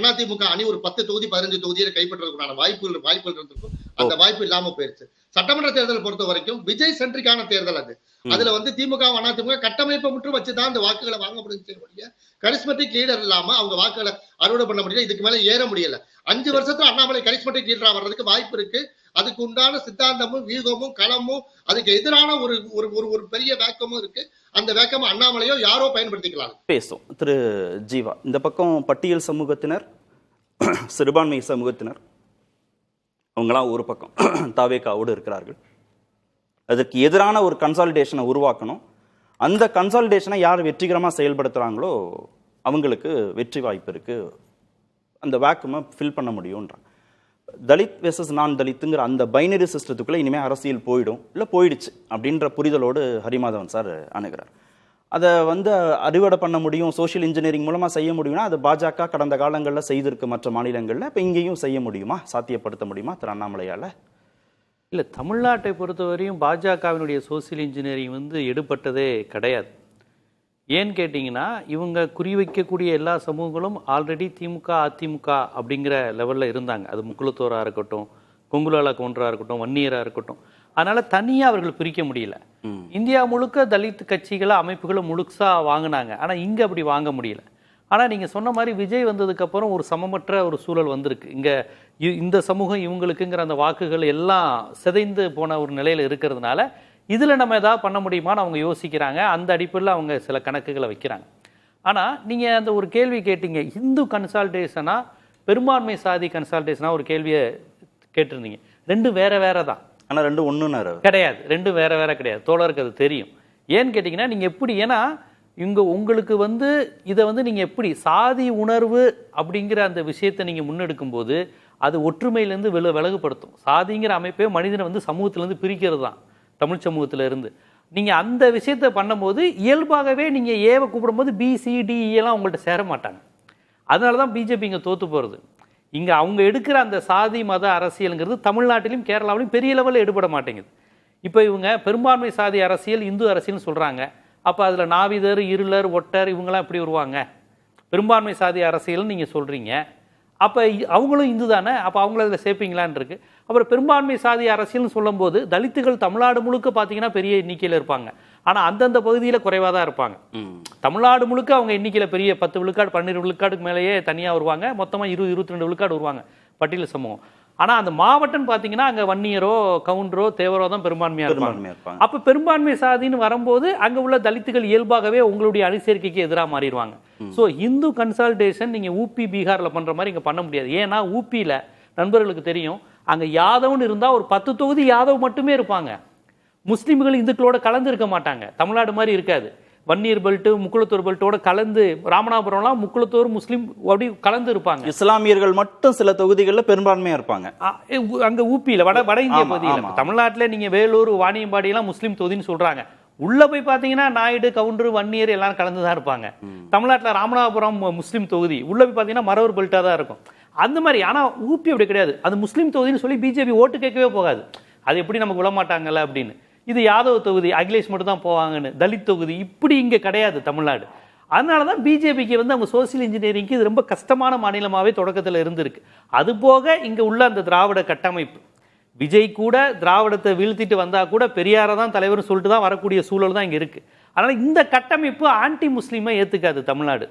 அதிமுக அணி ஒரு 10 தொகுதி 15 தொகுதியை கைப்பற்றுவதற்கான வாய்ப்புகள் இருந்திருக்கும். அந்த வாய்ப்பு இல்லாம போயிருச்சு. சட்டமன்ற தேர்தலை பொறுத்த வரைக்கும் விஜய் சென்ட்ரிக்கான தேர்தல் அது. அதுல வந்து திமுக அதிமுக கட்டமைப்பை மட்டும் வச்சுதான் அந்த வாக்குகளை வாங்க முடியும். கரிஸ்மெட்டிக் லீடர் இல்லாம அவங்க வாக்குகளை அறுவடை பண்ண முடியல. இதுக்கு மேல ஏற முடியல. 5 வருஷத்துல அண்ணாமலை கரிஸ்மெட்டிக் லீடரா வர்றதுக்கு வாய்ப்பு இருக்கு. அதுக்கு உண்டான சித்தாந்தமும் வியூகமும் களமும் அதுக்கு எதிரான ஒரு பெரிய வேக்கமும் இருக்கு. அந்த வேக்கம் அண்ணாமலையோ யாரோ பயன்படுத்திக்கலாம். பேசும் திரு ஜீவா, இந்த பக்கம் பட்டியல் சமூகத்தினர், சிறுபான்மை சமூகத்தினர் அவங்களாம் ஒரு பக்கம் தாவேகாவோடு இருக்கிறார்கள். அதுக்கு எதிரான ஒரு கன்சாலிடேஷனை உருவாக்கணும். அந்த கன்சாலிடேஷனை யார் வெற்றிகரமாக செயல்படுத்துகிறாங்களோ அவங்களுக்கு வெற்றி வாய்ப்பு இருக்கு, அந்த வேக்குமை ஃபில் பண்ண முடியும்ன்றாங்க. தலித் வெர்சஸ் நான் தலித்துங்கிற அந்த பைனரி சிஸ்டத்துக்குள்ளே இனிமேல் அரசியல் போயிடும், இல்லை போயிடுச்சு அப்படின்ற புரிதலோடு ஹரிமாதவன் சார் அணுகிறார். அதை வந்து அறுவடை பண்ண முடியும், சோஷியல் இன்ஜினியரிங் மூலமாக செய்ய முடியும்னா அது பாஜக கடந்த காலங்களில் செய்திருக்கு மற்ற மாநிலங்களில். இப்போ இங்கேயும் செய்ய முடியுமா, சாத்தியப்படுத்த முடியுமா திரு அண்ணாமலையால்? இல்லை, தமிழ்நாட்டை பொறுத்தவரையும் பாஜகவினுடைய சோசியல் இன்ஜினியரிங் வந்து எடுபட்டதே கிடையாது. ஏன்னு கேட்டிங்கன்னா, இவங்க குறிவைக்கக்கூடிய எல்லா சமூகங்களும் ஆல்ரெடி திமுக அதிமுக அப்படிங்கிற லெவலில் இருந்தாங்க. அது முக்குளத்தோராக இருக்கட்டும், கொங்குலாலா கவுண்டராக இருக்கட்டும், வன்னியராக இருக்கட்டும். அதனால் தனியாக அவர்கள் பிரிக்க முடியல. இந்தியா முழுக்க தலித் கட்சிகளை அமைப்புகளை முழுசாக வாங்கினாங்க. ஆனால் இங்கே அப்படி வாங்க முடியல. ஆனால் நீங்கள் சொன்ன மாதிரி விஜய் வந்ததுக்கப்புறம் ஒரு சமமற்ற ஒரு சூழல் வந்திருக்கு. இங்கே இந்த சமூகம் இவங்களுக்குங்கிற அந்த வாக்குகள் எல்லாம் சிதைந்து போன ஒரு நிலையில் இருக்கிறதுனால இதில் நம்ம எதாவது பண்ண முடியுமான்னு அவங்க யோசிக்கிறாங்க. அந்த அடிப்படையில் அவங்க சில கணக்குகளை வைக்கிறாங்க. ஆனால் நீங்கள் அந்த ஒரு கேள்வி கேட்டீங்க, இந்து கன்சால்டேஷனா பெரும்பான்மை சாதி கன்சால்டேஷனா ஒரு கேள்வியை கேட்டிருந்தீங்க. ரெண்டும் வேற வேற தான். ஆனால் ரெண்டும் ஒன்று கிடையாது, ரெண்டும் வேற வேற கிடையாது. தோழருக்கு அது தெரியும். ஏன்னு கேட்டிங்கன்னா நீங்கள் எப்படி, ஏன்னா இங்கே உங்களுக்கு வந்து இதை வந்து நீங்கள் எப்படி சாதி உணர்வு அப்படிங்கிற அந்த விஷயத்தை நீங்கள் முன்னெடுக்கும் போது அது ஒற்றுமையிலேருந்து விலகுபடுத்தும். சாதிங்கிற அமைப்பே மனிதனை வந்து சமூகத்திலேருந்து பிரிக்கிறது தான், தமிழ் சமூகத்திலேருந்து. நீங்கள் அந்த விஷயத்தை பண்ணும்போது இயல்பாகவே நீங்கள் ஏவை கூப்பிடும்போது பிசிடிஎல்லாம் உங்கள்கிட்ட சேர மாட்டாங்க. அதனால தான் பிஜேபி இங்கே தோற்று போகிறது. இங்கே அவங்க எடுக்கிற அந்த சாதி மத அரசியலுங்கிறது தமிழ்நாட்டிலும் கேரளாவிலும் பெரிய லெவலில் எடுபட மாட்டேங்குது. இப்போ இவங்க பெரும்பான்மை சாதி அரசியல் இந்து அரசியல்னு சொல்கிறாங்க. அப்போ அதில் நாவிதர், இருளர், ஒட்டர் இவங்களாம் எப்படி வருவாங்க? பெரும்பான்மை சாதி அரசியல்னு நீங்கள் சொல்கிறீங்க. அப்போ அவங்களும் இந்து தானே, அப்போ அவங்கள அதில் சேர்ப்பீங்களான் இருக்கு. அப்புறம் பெரும்பான்மை சாதி அரசியல்னு சொல்லும்போது தலித்துகள் தமிழ்நாடு முழுக்க பார்த்தீங்கன்னா பெரிய எண்ணிக்கையில் இருப்பாங்க. ஆனால் அந்தந்த பகுதியில் குறைவாக தான் இருப்பாங்க. தமிழ்நாடு முழுக்க அவங்க எண்ணிக்கையில் பெரிய 10 விழுக்காடு 12 விழுக்காடுக்கு மேலேயே தனியாக வருவாங்க. மொத்தமாக 20-22 விழுக்காடு வருவாங்க பட்டியல் சமூகம். ஆனால் அந்த மாவட்டம் பார்த்தீங்கன்னா அங்கே வன்னியரோ கவுண்டரோ தேவரோ தான் பெரும்பான்மையாக இருப்பாங்க. அப்போ பெரும்பான்மை சாதின்னு வரும்போது அங்கே உள்ள தலித்துகள் இயல்பாகவே உங்களுடைய அணிசேர்க்கைக்கு எதிராக மாறிடுவாங்க. ஸோ இந்து கன்சல்டேஷன் நீங்கள் ஊபி பீகாரில் பண்ணுற மாதிரி இங்கே பண்ண முடியாது. ஏன்னா ஊபியில் நண்பர்களுக்கு தெரியும், அங்கே யாதவ்னு இருந்தால் ஒரு 10 தொகுதி யாதவ் மட்டுமே இருப்பாங்க. முஸ்லீம்கள் இந்துக்களோட கலந்து இருக்க மாட்டாங்க. தமிழ்நாடு மாதிரி இருக்காது. வன்னியர் பெல்ட்டு முக்குளத்தூர் பெல்ட்டோட கலந்து, ராமநாதபுரம்லாம் முக்குளத்தூர் முஸ்லீம் அப்படி கலந்து இருப்பாங்க. இஸ்லாமியர்கள் மட்டும் சில தொகுதிகளில் பெரும்பான்மையாக இருப்பாங்க. அங்கே ஊபியில் வட இந்திய பகுதியில். தமிழ்நாட்டில் நீங்கள் வேலூர் வாணியம்பாடியெல்லாம் முஸ்லீம் தொகுதின்னு சொல்கிறாங்க. உள்ளே போய் பார்த்தீங்கன்னா நாயுடு கவுண்டர் வன்னியர் எல்லாரும் கலந்து தான் இருப்பாங்க. தமிழ்நாட்டில் ராமநாதபுரம் முஸ்லீம் தொகுதி உள்ளே போய் பார்த்தீங்கன்னா மரவர் பெல்ட்டாக தான் இருக்கும். அந்த மாதிரி. ஆனால் ஊபி அப்படி கிடையாது. அது முஸ்லீம் தொகுதின்னு சொல்லி பிஜேபி ஓட்டு கேட்கவே போகாது. அது எப்படி நமக்கு விடமாட்டாங்கல்ல அப்படின்னு. இது யாதவ் தொகுதி, அகிலேஷ் மட்டும் தான் போவாங்கன்னு. தலித் தொகுதி இப்படி இங்கே கிடையாது தமிழ்நாடு. அதனால தான் பிஜேபிக்கு வந்து அவங்க சோசியல் இன்ஜினியரிங்க்கு இது ரொம்ப கஷ்டமான மாநிலமாகவே தொடக்கத்தில் இருந்திருக்கு. அதுபோக இங்கே உள்ள அந்த திராவிட கட்டமைப்பு, விஜய் கூட திராவிடத்தை வீழ்த்திட்டு வந்தால் கூட பெரியாரை தான் தலைவர்னு சொல்லிட்டு தான் வரக்கூடிய சூழல் தான் இங்கே இருக்குது. அதனால் இந்த கட்டமைப்பு ஆன்டி முஸ்லீமை ஏற்றுக்காது தமிழ்நாடு.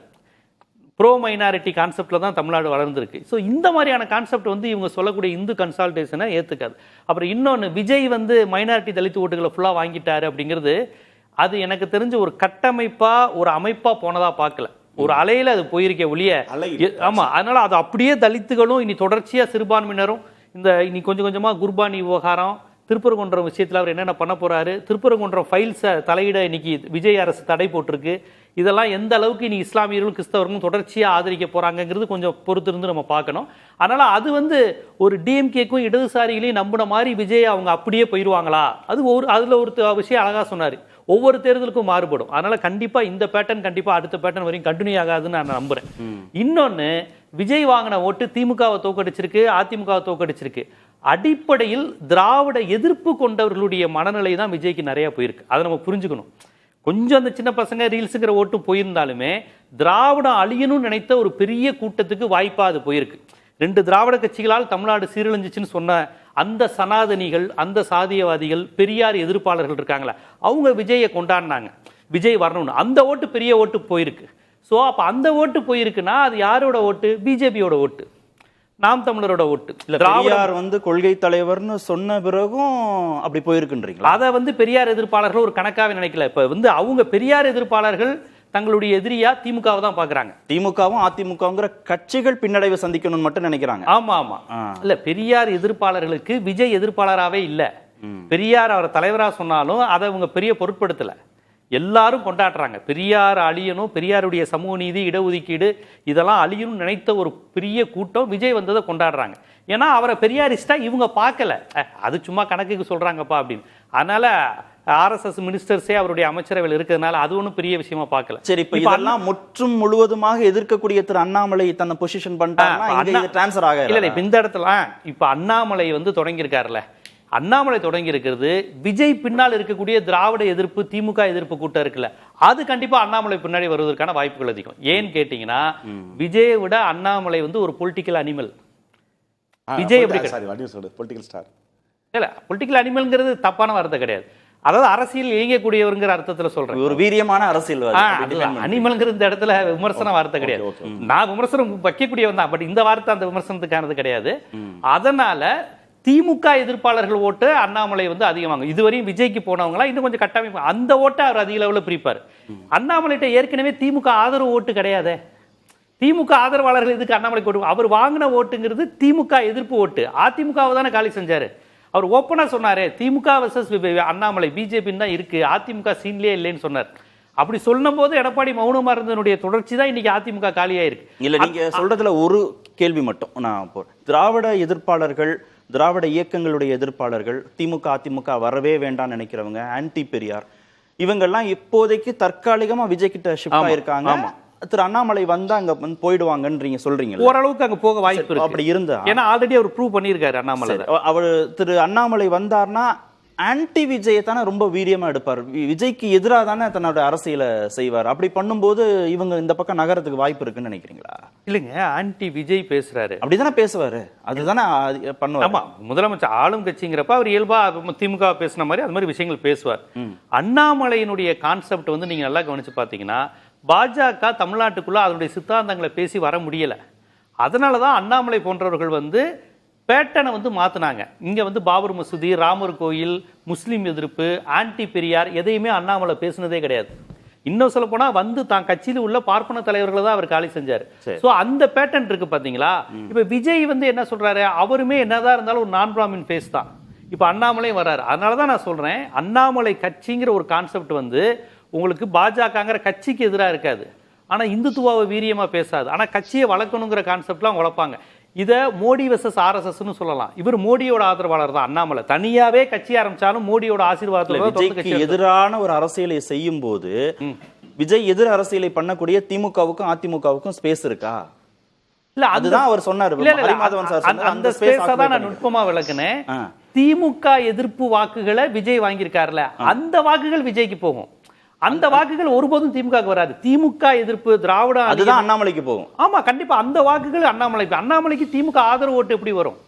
ப்ரோ மைனாரிட்டி கான்செப்டில் தான் தமிழ்நாடு வளர்ந்துருக்கு. ஸோ இந்த மாதிரியான கான்செப்ட் வந்து இவங்க சொல்லக்கூடிய இந்து கன்சால்டேஷனை ஏற்றுக்காது. அப்புறம் இன்னொன்று, விஜய் வந்து மைனாரிட்டி தலித்து ஓட்டுகளை ஃபுல்லாக வாங்கிட்டாரு அப்படிங்கிறது அது எனக்கு தெரிஞ்ச ஒரு கட்டமைப்பாக ஒரு அமைப்பாக போனதாக பார்க்கல. ஒரு அலையில் அது போயிருக்கே ஒழிய. ஆமாம், அதனால் அது அப்படியே தலித்துகளும் இனி தொடர்ச்சியாக சிறுபான்மையினரும் இந்த இனி கொஞ்சம் கொஞ்சமாக குர்பானி விவகாரம், திருப்பரங்குன்றம் விஷயத்தில் அவர் என்னென்ன பண்ண போகிறாரு, திருப்பரங்குன்றம் ஃபைல்ஸை தலையிட இன்னைக்கு விஜய் அரசு தடை போட்டிருக்கு. இதெல்லாம் எந்த அளவுக்கு இனி இஸ்லாமியர்களும் கிறிஸ்தவர்களும் தொடர்ச்சியாக ஆதரிக்க போகிறாங்கிறது கொஞ்சம் பொறுத்திருந்து நம்ம பார்க்கணும். அதனால் அது வந்து ஒரு டிஎம்கேக்கும் இடதுசாரிகளையும் நம்பின மாதிரி விஜய் அவங்க அப்படியே போயிடுவாங்களா, அது அதில் ஒரு விஷயம் அழகாக சொன்னார், ஒவ்வொரு தேர்தலுக்கும் மாறுபடும். அதனால் கண்டிப்பாக இந்த பேட்டர்ன் கண்டிப்பாக அடுத்த பேட்டர்ன் வரையும் கண்டினியூ ஆகாதுன்னு நான் நம்புகிறேன். இன்னொன்று, விஜய் வாங்கின ஓட்டு திமுகவை தோக்கடிச்சிருக்கு, அதிமுகவை தோக்கடிச்சிருக்கு. அடிப்படையில் திராவிட எதிர்ப்பு கொண்டவர்களுடைய மனநிலை தான் விஜய்க்கு நிறையா போயிருக்கு. அதை நம்ம புரிஞ்சுக்கணும். கொஞ்சம் அந்த சின்ன பசங்க ரீல்ஸுங்கிற ஓட்டு போயிருந்தாலுமே திராவிடம் அழியணும்னு நினைத்த ஒரு பெரிய கூட்டத்துக்கு வாய்ப்பாக அது போயிருக்கு. 2 திராவிட கட்சிகளால் தமிழ்நாடு சீரழிஞ்சிச்சுன்னு சொன்ன அந்த சனாதனிகள், அந்த சாதியவாதிகள், பெரியார் எதிர்ப்பாளர்கள் இருக்காங்களா, அவங்க விஜயை கொண்டாடினாங்க, விஜய் வரணும்னு. அந்த ஓட்டு பெரிய ஓட்டு போயிருக்கு. ஸோ அப்போ அந்த ஓட்டு போயிருக்குன்னா அது யாரோட ஓட்டு? பிஜேபியோட ஓட்டு, நாம் தமிழரோட ஓட்டு. பெரியார் வந்து கொள்கை தலைவர்னு சொன்ன பிறகும் அப்படி போயிருக்குன்றீங்களா? அதை வந்து பெரியார் எதிர்ப்பாளர்கள் ஒரு கணக்காவே நினைக்கல. இப்ப வந்து அவங்க பெரியார் எதிர்ப்பாளர்கள் தங்களுடைய எதிரியா திமுகவை தான் பாக்குறாங்க. திமுகவும் அதிமுகங்கிற கட்சிகள் பின்னடைவை சந்திக்கணும்னு மட்டும் நினைக்கிறாங்க. ஆமா ஆமா. இல்ல, பெரியார் எதிர்ப்பாளர்களுக்கு விஜய் எதிர்ப்பாளராகவே இல்ல. பெரியார் அவரை தலைவரா சொன்னாலும் அதை அவங்க பெரிய பொருட்படுத்தல. எல்லாரும் கொண்டாடுறாங்க. பெரியார் அழியணும், பெரியாருடைய சமூக நீதி, இடஒதுக்கீடு இதெல்லாம் அழியணும்னு நினைத்த ஒரு பெரிய கூட்டம் விஜய் வந்ததை கொண்டாடுறாங்க. ஏன்னா அவரை பெரியாரிஸ்டா இவங்க பார்க்கல, அது சும்மா கணக்குக்கு சொல்றாங்கப்பா அப்படின்னு. அதனால ஆர்எஸ்எஸ் மினிஸ்டர்ஸே அவருடைய அமைச்சரவையில் இருக்கிறதுனால அது ஒன்றும் பெரிய விஷயமா பார்க்கல. சரி, இப்ப இதெல்லாம் முற்றும் முழுவதுமாக எதிர்க்கக்கூடிய திரு அண்ணாமலை தன்னை பொசிஷன் பண்ணிட்டாருன்னா டிரான்ஸ்ஃபர் ஆக இல்ல. இப்ப இந்த இடத்துல இப்ப அண்ணாமலை வந்து தொடங்கியிருக்காருல்ல, அண்ணாமலை தொடங்கி இருக்கிறது விஜய் பின்னால் இருக்கக்கூடிய திராவிட எதிர்ப்பு, திமுக எதிர்ப்பு கூட்டம் இருக்குல்ல, அது கண்டிப்பா அண்ணாமலை பின்னாடி வருவதற்கான வாய்ப்புகள் அதிகம். ஏன்னு கேட்டீங்கன்னா விஜயை விட அண்ணாமலை வந்து ஒரு பொலிட்டிக்கல் அனிமல். விஜய் எப்படி பொலிட்டிக்கல் ஸ்டார் இல்ல, பொலிட்டிக்கல் அனிமல்ங்கிறது தப்பான வார்த்தை கிடையாது. அதாவது அரசியல் இயங்கக்கூடியவருங்கிற அர்த்தத்துல சொல்றேன். ஒரு வீரியமான அரசியல் அனிமல்ங்கிற இந்த இடத்துல விமர்சன வார்த்தை கிடையாது. நான் விமர்சனம் வைக்கக்கூடியவன் தான், பட் இந்த வார்த்தை அந்த விமர்சனத்துக்கானது கிடையாது. அதனால திமுக எதிர்ப்பாளர்கள் ஓட்டு அண்ணாமலை வந்து அதிகமாகும். இதுவரையும் விஜய்க்கு போனவங்களா இன்னும் கொஞ்சம் கட்டமைப்பு அந்த ஓட்டை அவர் அதிக அளவில் பிரிப்பார். அண்ணாமலைகிட்ட ஏற்கனவே திமுக ஆதரவு ஓட்டு கிடையாது. திமுக ஆதரவாளர்கள் இதுக்கு அண்ணாமலை ஓட்டு, அவர் வாங்கின ஓட்டுங்கிறது திமுக எதிர்ப்பு ஓட்டு. அதிமுகவை தானே காலி செஞ்சாரு. அவர் ஓப்பனா சொன்னாரு திமுக வர்சஸ் அண்ணாமலை, பிஜேபின்னு தான் இருக்கு, அதிமுக சீன்லயே இல்லைன்னு சொன்னார். அப்படி சொல்லும் போது எடப்பாடி மௌனமா இருந்தனுடைய தொடர்ச்சி தான் இன்னைக்கு அதிமுக காலியாயிருக்கு. இல்ல, நீங்க சொல்றதுல ஒரு கேள்வி மட்டும் நான் திராவிட எதிர்ப்பாளர்கள், திராவிட இயக்கங்களுடைய எதிர்ப்பாளர்கள், திமுக அதிமுக வரவே வேண்டாம்னு நினைக்கிறவங்க, ஆன்டி பெரியார், இவங்கெல்லாம் இப்போதைக்கு தற்காலிகமா விஜய் கிட்ட ஷிஃப்ட் ஆயிருக்காங்க. திரு அண்ணாமலை வந்தா அங்க சொல்றீங்க சொல்றீங்க. ஓரளவுக்கு அங்க போக வாய்ப்பு இருக்கு. அப்படி இருந்தா, ஏன்னா ஆல்ரெடி அவர் ப்ரூவ் பண்ணியிருக்காரு அண்ணாமலை. அவர் திரு அண்ணாமலை வந்தார்னா ஆன்டி விஜயை தானே ரொம்ப வீரியமா எடுப்பார், விஜய்க்கு எதிராக தானே தன்னோட அரசியலை செய்வார். அப்படி பண்ணும்போது இவங்க இந்த பக்கம் நகரத்துக்கு வாய்ப்பு இருக்குன்னு நினைக்கிறீங்களா? இல்லைங்க, ஆன்டி விஜய் பேசுறாரு, அப்படிதானே பேசுவாரு, அதுதானே பண்ணுவார். ஆமா, முதலமைச்சர் ஆளும் கட்சிங்கிறப்ப அவர் இயல்பா திமுக பேசின மாதிரி அது மாதிரி விஷயங்கள் பேசுவார். அண்ணாமலையினுடைய கான்செப்ட் வந்து நீங்க நல்லா கவனிச்சு பாத்தீங்கன்னா, பாஜக தமிழ்நாட்டுக்குள்ள அதனுடைய சித்தாந்தங்களை பேசி வர முடியல. அதனாலதான் அண்ணாமலை போன்றவர்கள் வந்து பேட்டனை வந்து மாத்தினாங்க. இங்க வந்து பாபர் மசூதி, ராமர் கோயில், முஸ்லீம் எதிர்ப்பு, ஆன்டி பெரியார் எதையுமே அண்ணாமலை பேசினதே கிடையாது. இன்னும் சொல்ல போனா வந்து தான் கட்சியில் உள்ள பார்ப்பன தலைவர்களை தான் அவர் காலி செஞ்சாரு. சோ அந்த பேட்டன் இருக்கு பாத்தீங்களா. இப்ப விஜய் வந்து என்ன சொல்றாரு, அவருமே என்னதான் இருந்தாலும் ஒரு நான் பிராமின் ஃபேஸ் தான். இப்ப அண்ணாமலையும் வர்றாரு. அதனாலதான் நான் சொல்றேன், அண்ணாமலை கட்சிங்கிற ஒரு கான்செப்ட் வந்து உங்களுக்கு பாஜகங்கிற கட்சிக்கு எதிராக இருக்காது, ஆனா இந்துத்துவாவை வீரியமா பேசாது, ஆனா கட்சியை வளர்க்கணுங்கிற கான்செப்ட்லாம் வளர்ப்பாங்க. இதை மோடி வெர்சஸ் ஆர்எஸ்எஸ்னு சொல்லலாம். இவர் மோடியோட ஆதரவாளர் தான் அண்ணாமலை. தனியாவே கட்சி ஆரம்பிச்சாலும் மோடியோட ஆசீர்வாதத்தோட எதிரான ஒரு அரசியலை செய்யும் போது விஜய் எதிர் அரசியலை பண்ணக்கூடிய திமுகவுக்கும் அதிமுகவுக்கும் ஸ்பேஸ் இருக்கா? இல்ல, அதுதான் அவர் சொன்னாரு. அந்த ஸ்பேஸ தான் நான் நுட்பமா விளக்குனேன். திமுக எதிர்ப்பு வாக்குகளை விஜய் வாங்கியிருக்காருல, அந்த வாக்குகள் விஜய்க்கு போகும். அந்த வாக்குகள் ஒருபோதும் திமுக வராது. திமுக எதிர்ப்பு திராவிட அதுதான் அண்ணாமலைக்கு போகும். ஆமா, கண்டிப்பா அந்த வாக்குகள் அண்ணாமலைக்கு திமுக ஆதரவு ஓட்டு எப்படி வரும்?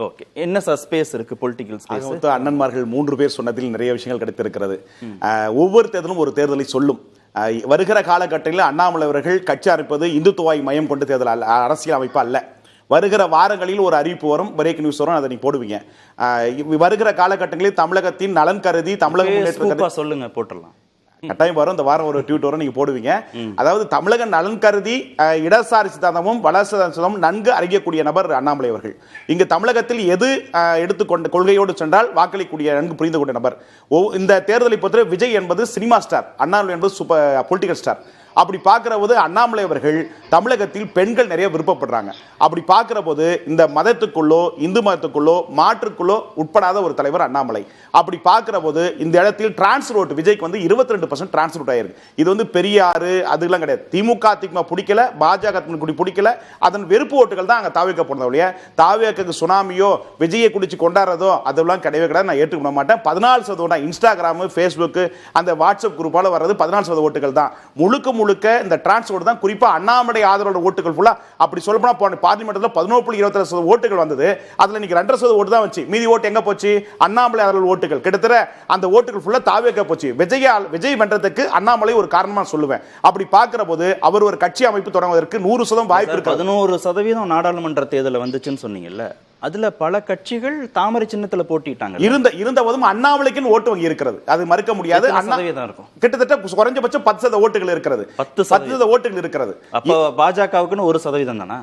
ஓகே, என்ன சார் ஸ்பேஸ் இருக்கு, பொலிட்டிக்கல் ஸ்பேஸ்? அண்ணன்மார்கள் 3 பேர் சொன்னதில் நிறைய விஷயங்கள் கிடைத்திருக்கிறது. ஒவ்வொரு தேர்தலும் ஒரு தேர்தலை சொல்லும். வருகிற காலகட்டத்தில் அண்ணாமலை அவர்கள் கட்சி அமைப்பது இந்துத்துவாய் மையம் கொண்டு தேர்தல் அரசியல் அமைப்பு அல்ல. வருகிற வாரங்களில் ஒரு அறிவிப்பு வரும், பிரேக் நியூஸ் வரும், அதை நீ போடுவீங்க. வருகிற காலகட்டங்களில் தமிழகத்தின் நலன் கருதி தமிழக சொல்லுங்க, போட்டுடலாம், கட்டாயம் வரும். இந்த வாரம் ஒரு ட்வீட் வரும், நீங்க போடுவீங்க. அதாவது தமிழக நலன் கருதி இடதுசாரி சித்தாந்தமும் வலதுசாரி சித்தாந்தமும் நன்கு அறியக்கூடிய நபர் அண்ணாமலை அவர்கள். இங்கு தமிழகத்தில் எது எடுத்துக்கொண்ட கொள்கையோடு சென்றால் வாக்களிக்கூடிய நன்கு புரிந்து கொண்ட நபர். இந்த தேர்தலை பொறுத்தவரை விஜய் என்பது சினிமா ஸ்டார், அண்ணாமலை என்பது சூப்பர் பொலிட்டிக்கல் ஸ்டார். அப்படி பார்க்கிற போது அண்ணாமலை அவர்கள் தமிழகத்தில் பெண்கள் நிறைய விருப்பப்படுறாங்க. அப்படி பார்க்கிற போது இந்த மதத்துக்குள்ளோ இந்து மதத்துக்குள்ளோ மாற்றுக்குள்ளோ உட்படாத ஒரு தலைவர் அண்ணாமலை. அப்படி பார்க்கிற போது இந்த இடத்தில் டிரான்ஸ்ஃபர் ஓட்டு விஜய்க்கு வந்து 22% டிரான்ஸ்ஃபர் ஆயிருக்கு. இது வந்து பெரியாறு அதுலாம் கிடையாது. திமுக பிடிக்கல, பாஜக பிடிக்கல, அதன் வெறுப்பு ஓட்டுகள் தான் அங்க தாவேக்க போனது ஒழிய தாவேக்கு சுனாமியோ விஜயை குடிச்சு கொண்டாடுறதோ அதெல்லாம் கிடையவே கிடையாது. நான் ஏற்றுக்கொள்ள மாட்டேன். 14% இன்ஸ்டாகிராம், ஃபேஸ்புக், அந்த வாட்ஸ்அப் குரூப்பால வர்றது 14% ஓட்டுகள் தான். முழுக்க இந்த டிரான்ஸ்போர்ட் தான். குறிப்பா அண்ணாமலை ஆதரவு ஓட்டுகள் ஃபுல்லா அப்படி சொல்லப்போனா போன பார்லிமெண்ட்ல 11.23% ஓட்டுகள் வந்தது. அதுல இன்னைக்கு 2.5% ஓட்டு தான் வச்சு, மீதி ஓட்டு எங்க போச்சு? அண்ணாமலை ஆதரவு ஓட்டுகள். கிட்டத்தட்ட அந்த ஓட்டுகள் ஃபுல்லா தாவேக்க போச்சு. விஜய் வென்றதுக்கு அண்ணாமலை ஒரு காரணமா சொல்லுவேன். அப்படி பார்க்கிற போது அவர் ஒரு கட்சி அமைப்பு தொடங்குவதற்கு 100% வாய்ப்பு இருக்கு. 11% நாடாளுமன்ற தேர்தல் வந்துச்சுன்னு சொன்னீங்கல்ல, அதுல பல கட்சிகள் தாமரை சின்னத்துல போட்டிட்டாங்க. இருந்த போதும் அண்ணாமலைக்கு ஓட்டு வங்கி இருக்கிறது, அது மறுக்க முடியாது. கிட்டத்தட்ட குறைஞ்சபட்சம் 10% ஓட்டுகள் இருக்கிறது, 10% ஓட்டுகள் இருக்கிறது. அப்ப பாஜகவுக்குன்னு 1% தானா?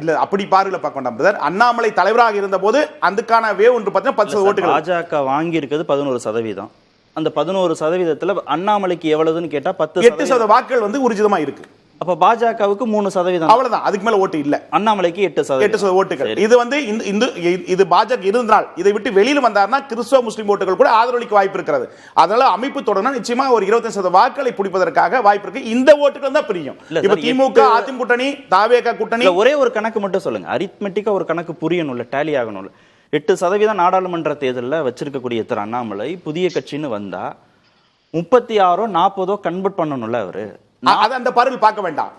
இல்ல, அப்படி பார்வையில பார்க்க வேண்டாம் பிரதர். அண்ணாமலை தலைவராக இருந்த போது அதுக்கான வே ஒன்று 10% ஓட்டுகள் பாஜக வாங்கி இருக்கிறது 11%. அந்த 11%த்துல அண்ணாமலைக்கு எவ்வளவுன்னு கேட்டா 8% வாக்குகள் வந்து ஊர்ஜிதமா இருக்கு. அப்ப பாஜகவுக்கு 3%. அவ்வளவுதான், அதுக்கு மேல ஓட்டு இல்ல. அண்ணாமலைக்கு 8% ஓட்டுகள். இது வந்து இது பாஜக இருந்தால், இதை விட்டு வெளியில வந்தார்னா கிறிஸ்தவ முஸ்லிம் ஓட்டுகள் கூட ஆதரவளிக்க வாய்ப்பு இருக்கிறது. அதனால அமைப்பு தொடர்னா நிச்சயமா ஒரு 25% வாக்குகளை பிடிப்பதற்காக வாய்ப்பு இருக்கு. இந்த ஓட்டுகள் தான் பிரியும். இப்ப திமுக அதிமுக கூட்டணி, தாவேக கூட்டணி. ஒரே ஒரு கணக்கு மட்டும் சொல்லுங்க, அரித்மெட்டிக்கா ஒரு கணக்கு புரியணும்ல, டேலி ஆகணும்ல. 8% நாடாளுமன்ற தேர்தலில் வச்சிருக்கக்கூடிய திரு அண்ணாமலை புதிய கட்சின்னு வந்தா 36 40 கன்வெர்ட் பண்ணணும்ல அவரு. அந்த பார்வையில் பார்க்க வேண்டாம்.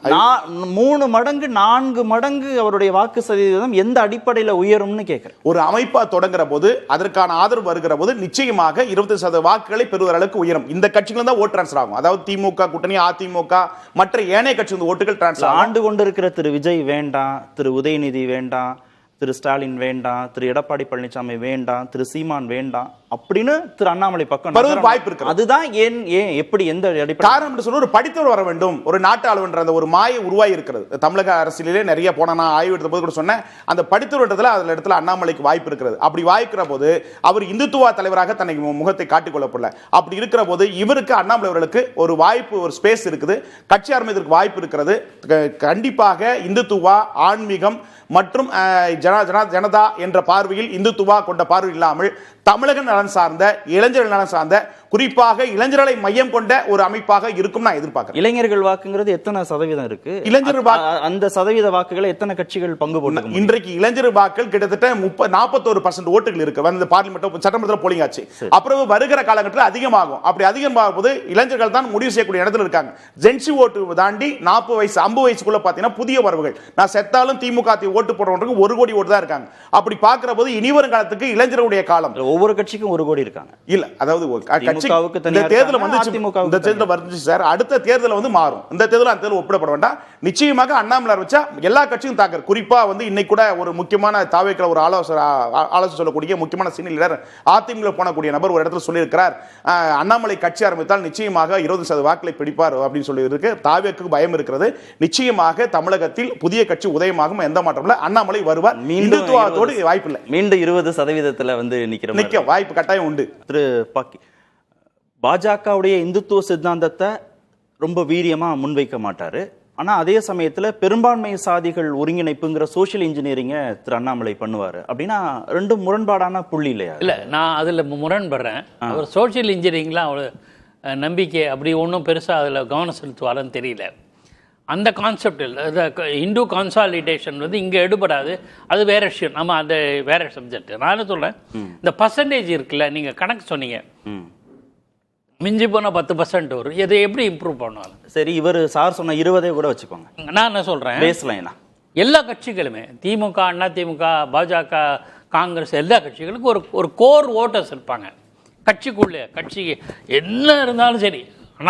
3 மடங்கு 4 மடங்கு அவருடைய வாக்கு சதவீதம் எந்த அடிப்படையில உயரும்னு கேட்கிறேன். ஒரு அமைப்பா தொடங்குற போது அதற்கான ஆதரவு வருகிற போது நிச்சயமாக 20% வாக்குகளை பெறுவதற்கு அளவுக்கு உயரும். இந்த கட்சிகளும் தான் ஓட் டிரான்ஸ்ஃபர் ஆகும். அதாவது திமுக கூட்டணி, அதிமுக, மற்ற ஏனைய கட்சி ஓட்டுகள் டிரான்ஸ்ஃபர் ஆண்டு கொண்டிருக்கிற திரு விஜய் வேண்டாம், திரு உதயநிதி வேண்டாம், திரு ஸ்டாலின் வேண்டாம், திரு எடப்பாடி பழனிசாமி வேண்டாம், திரு சீமான் வேண்டாம் அப்படின்னு திரு அண்ணாமலை பக்கம் வாய்ப்பு இருக்கு. அதுதான் ஏன் எப்படி எந்த அடிப்படை காரணம் என்று சொல்ல ஒரு படித்தவர் வர வேண்டும், ஒரு நாட்டு ஆளுன்ற அந்த ஒரு மாயை உருவாகி இருக்கிறது. தமிழக அரசியலே நிறைய போன நான் ஆய்வு எடுத்த போது கூட சொன்னேன், அந்த படித்தவர்ன்றதுல அதுல இடத்துல அண்ணாமலைக்கு வாய்ப்பு இருக்கிறது. அப்படி வாய்க்கிற போது அவர் இந்துத்துவ தலைவராக தன்னை முகத்தை காட்டிக் கொள்ளப்படல. அப்படி இருக்கிற போது இவருக்கு அண்ணாமலை அவர்களுக்கு ஒரு வாய்ப்பு, ஒரு ஸ்பேஸ் இருக்குது, கட்சி ஆரம்பித்ததற்கு வாய்ப்பு இருக்கிறது. கண்டிப்பாக இந்துத்துவா, ஆன்மீகம் மற்றும் ஜனதா என்ற பார்வையில் இந்துத்துவா கொண்ட பார்வை இல்லாமல் தமிழக நலன் சார்ந்த, இளைஞர்கள் நலன் சார்ந்த, குறிப்பாக இளைஞர்களை மையம் கொண்ட ஒரு அமைப்பாக இருக்கும் நான் எதிர்பார்க்கிறேன். இளைஞர்கள் வாக்குங்கிறது எத்தனை சதவீதம் இருக்கு? இளைஞர் அந்த சதவீத வாக்குகளை எத்தனை கட்சிகள் பங்கு போட்டு? இன்றைக்கு இளைஞர் வாக்கள் கிட்டத்தட்ட 41% ஓட்டுகள் இருக்கு. வந்து பார்லிமெண்ட் சட்டமன்றத்தில் போலிங் ஆச்சு. அப்புறம் வருகிற காலகட்டத்தில் அதிகமாகும். அப்படி அதிகமாகும் போது இளைஞர்கள் தான் முடிவு செய்யக்கூடிய இடத்துல இருக்காங்க. ஜென்சி ஓட்டு தாண்டி 40 வயசு 50 வயசுக்குள்ள பாத்தீங்கன்னா புதிய வரவுகள், நான் செத்தாலும் திமுக ஓட்டு போடுறவங்களுக்கு 1 கோடி ஓட்டு தான் இருக்காங்க. அப்படி பார்க்கிற போது இனிவரும் காலத்துக்கு இளைஞருடைய காலம். ஒவ்வொரு கட்சிக்கும் 1 கோடி இருக்காங்க. இல்ல, அதாவது தேர்தல் வந்துச்சு சார். அடுத்த தேர்தல் வந்து மாறும். இந்த தேர்தல் அந்த தேர்தல் ஒப்பிடப்பட வேண்டாம். நிச்சயமாக அண்ணாமலை வச்சா எல்லா கட்சியும் தாக்கர். குறிப்பா வந்து இன்னைக்கு கூட ஒரு முக்கியமான தாவேக்கிற ஒரு ஆலோசனை சொல்லக்கூடிய முக்கியமான சீனியர் லீடர் அதிமுக போனக்கூடிய நபர் ஒரு இடத்துல சொல்லியிருக்கிறார், அண்ணாமலை கட்சி ஆரம்பித்தால் நிச்சயமாக 20% வாக்களை பிடிப்பார் அப்படின்னு சொல்லி இருக்கு. தாவேக்கு பயம் இருக்கிறது. நிச்சயமாக தமிழகத்தில் புதிய கட்சி உதயமாகும், எந்த மாற்றம் இல்லை. அண்ணாமலை வருவார். இந்துத்துவத்தோடு வாய்ப்பு இல்லை. மீண்டும் 20% வந்து நிக்க வாய்ப்பு கட்டாயம் உண்டு. திரு பாக்கி பாஜகவுடைய இந்துத்துவ சித்தாந்தத்தை ரொம்ப வீரியமா முன்வைக்க மாட்டாரு. ஆனா அதே சமயத்துல பெரும்பான்மை சாதிகள் ஒருங்கிணைப்புங்கிற சோசியல் இன்ஜினியரிங்க திரு அண்ணாமலை பண்ணுவாரு. அப்படின்னா ரெண்டும் முரண்பாடான புள்ளி இல்லையா? இல்ல, நான் அதுல முரண்படுறேன். அவர் சோசியல் இன்ஜினியரிங்லாம் அவ்வளவு நம்பிக்கை அப்படி ஒன்றும் பெருசா அதுல கவனம் செலுத்துவாருன்னு தெரியல. அந்த கான்செப்ட் இந்து கான்சாலிடேஷன் வந்து இங்கே எடுபடாது. அது வேற விஷயம், நம்ம அது வேற சப்ஜெக்ட். நான் என்ன சொல்றேன், இந்த பர்சன்டேஜ் இருக்குல்ல, நீங்க கணக்கு சொன்னீங்க, மிஞ்சி போனால் 10% வரும். இதை எப்படி இம்ப்ரூவ் பண்ணுவாங்க? சரி, இவர் சார் சொன்ன 20 கூட வச்சுக்கோங்க. நான் என்ன சொல்றேன், பேஸ்லைனா எல்லா கட்சிகளுமே, திமுக, அண்ணா திமுக, பாஜக, காங்கிரஸ், எல்லா கட்சிகளுக்கும் ஒரு கோர் ஓட்டர்ஸ் இருப்பாங்க. கட்சிக்குள்ளே கட்சி என்ன இருந்தாலும் சரி,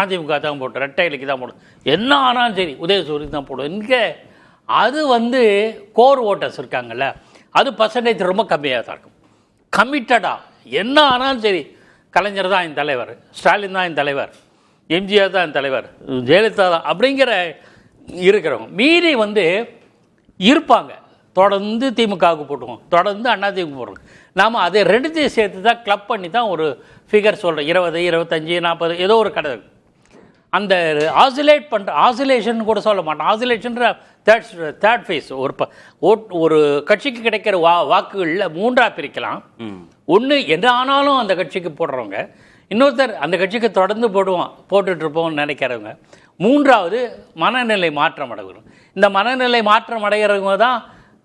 அதிமுக தான் போட்டு, ரெட்டை இலைக்கு தான் போடும், என்ன ஆனாலும் சரி உதயசூரிக்கு தான் போடும். இங்கே அது வந்து கோர் ஓட்டர்ஸ் இருக்காங்கல்ல, அது பர்சன்டேஜ் ரொம்ப கம்மியாக தான் இருக்கும். கமிட்டடாக என்ன ஆனாலும் சரி, கலைஞர் தான் என் தலைவர், ஸ்டாலின் தான் என் தலைவர், எம்ஜிஆர் தான் என் தலைவர், ஜெயலலிதா தான் அப்படிங்கிற இருக்கிறவங்க மீறி வந்து இருப்பாங்க. தொடர்ந்து திமுகவுக்கு போட்டுவோம், தொடர்ந்து அண்ணா திமுக போடுறோம். நாம் அதை ரெண்டுத்தையும் சேர்த்து தான் கிளப் பண்ணி தான் ஒரு ஃபிகர் சொல்கிறோம். 20, 25, 40 ஏதோ ஒரு கடை. அந்த ஆசிலேட் பண்ணுற, ஆசிலேஷன் கூட சொல்ல மாட்டோம், ஆசிலேஷன்ற தேர்ட் ஃபேஸ். ஒரு கட்சிக்கு கிடைக்கிற வாக்குகளில் 3ஆக பிரிக்கலாம். ஒன்று என்ன ஆனாலும் அந்த கட்சிக்கு போடுறவங்க, இன்னொருத்தர் அந்த கட்சிக்கு தொடர்ந்து போட்டுட்ருப்போம்னு நினைக்கிறவங்க, 3வது மனநிலை மாற்றம் அடைகிறோம். இந்த மனநிலை மாற்றம் அடைகிறவங்க தான்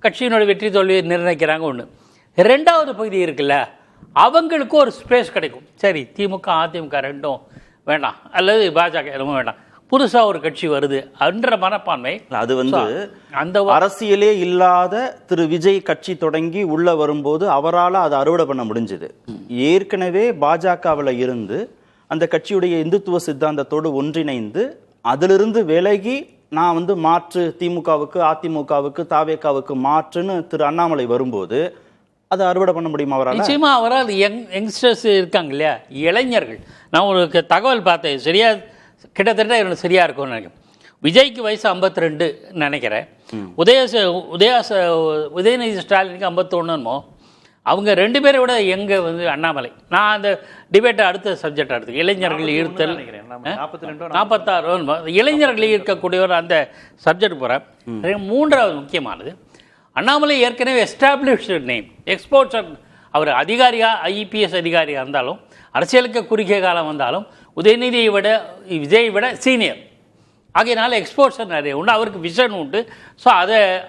கட்சியினோட வெற்றி தோல்வியை நிர்ணயிக்கிறாங்க. ஒன்று. 2வது பகுதி இருக்குல்ல, அவங்களுக்கு ஒரு ஸ்பேஸ் கிடைக்கும். சரி, திமுக அதிமுக ரெண்டும் வேண்டாம், அல்லது பாஜக எதுவும் வேண்டாம், புதுசாக ஒரு கட்சி வருது என்ற மனப்பான்மை. அது வந்து அந்த அரசியலே இல்லாத திரு விஜய் கட்சி தொடங்கி உள்ள வரும்போது அவரால் அதை அறுவடை பண்ண முடிஞ்சது. ஏற்கனவே பாஜகவில் இருந்து அந்த கட்சியுடைய இந்துத்துவ சித்தாந்தத்தோடு ஒன்றிணைந்து அதிலிருந்து விலகி நான் வந்து மாற்று, திமுகவுக்கு அதிமுகவுக்கு தாவேகாவுக்கு மாற்றுன்னு திரு அண்ணாமலை வரும்போது அதை அறுவடை பண்ண முடியுமா அவரால்? நிச்சயமா அவரால். யங்ஸ்டர்ஸ் இருக்காங்க இல்லையா, இளைஞர்கள். நான் உங்களுக்கு தகவல் பார்த்தேன், சரியா கிட்டத்தட்ட எனக்கு சரியா இருக்கும்னு நினைக்கிறேன். விஜய்க்கு வயசு 52 நினைக்கிறேன். உதயநிதி ஸ்டாலினுக்கு 51. அவங்க 2 பேரை விட எங்க வந்து அண்ணாமலை. நான் அந்த டிபேட்டை அடுத்த சப்ஜெக்ட் எடுத்து இளைஞர்கள் ஈர்த்தல் 46 இளைஞர்கள் ஈர்க்கக்கூடியவர் அந்த சப்ஜெக்ட் போகிறேன். 3வது முக்கியமானது, அண்ணாமலை ஏற்கனவே எஸ்டாப்ளிஷ்டு நேம், எக்ஸ்போர்ட்ஸ். அவர் அதிகாரியாக ஐபிஎஸ் அதிகாரியாக இருந்தாலும், அரசியலுக்கு குறுகிய காலம் வந்தாலும் உதயநிதியை விட விஜயை விட சீனியர் ஆகையினால எக்ஸ்போர்ட்ஸ் நிறைய உண்டு, அவருக்கு விஷன் உண்டு. ஸோ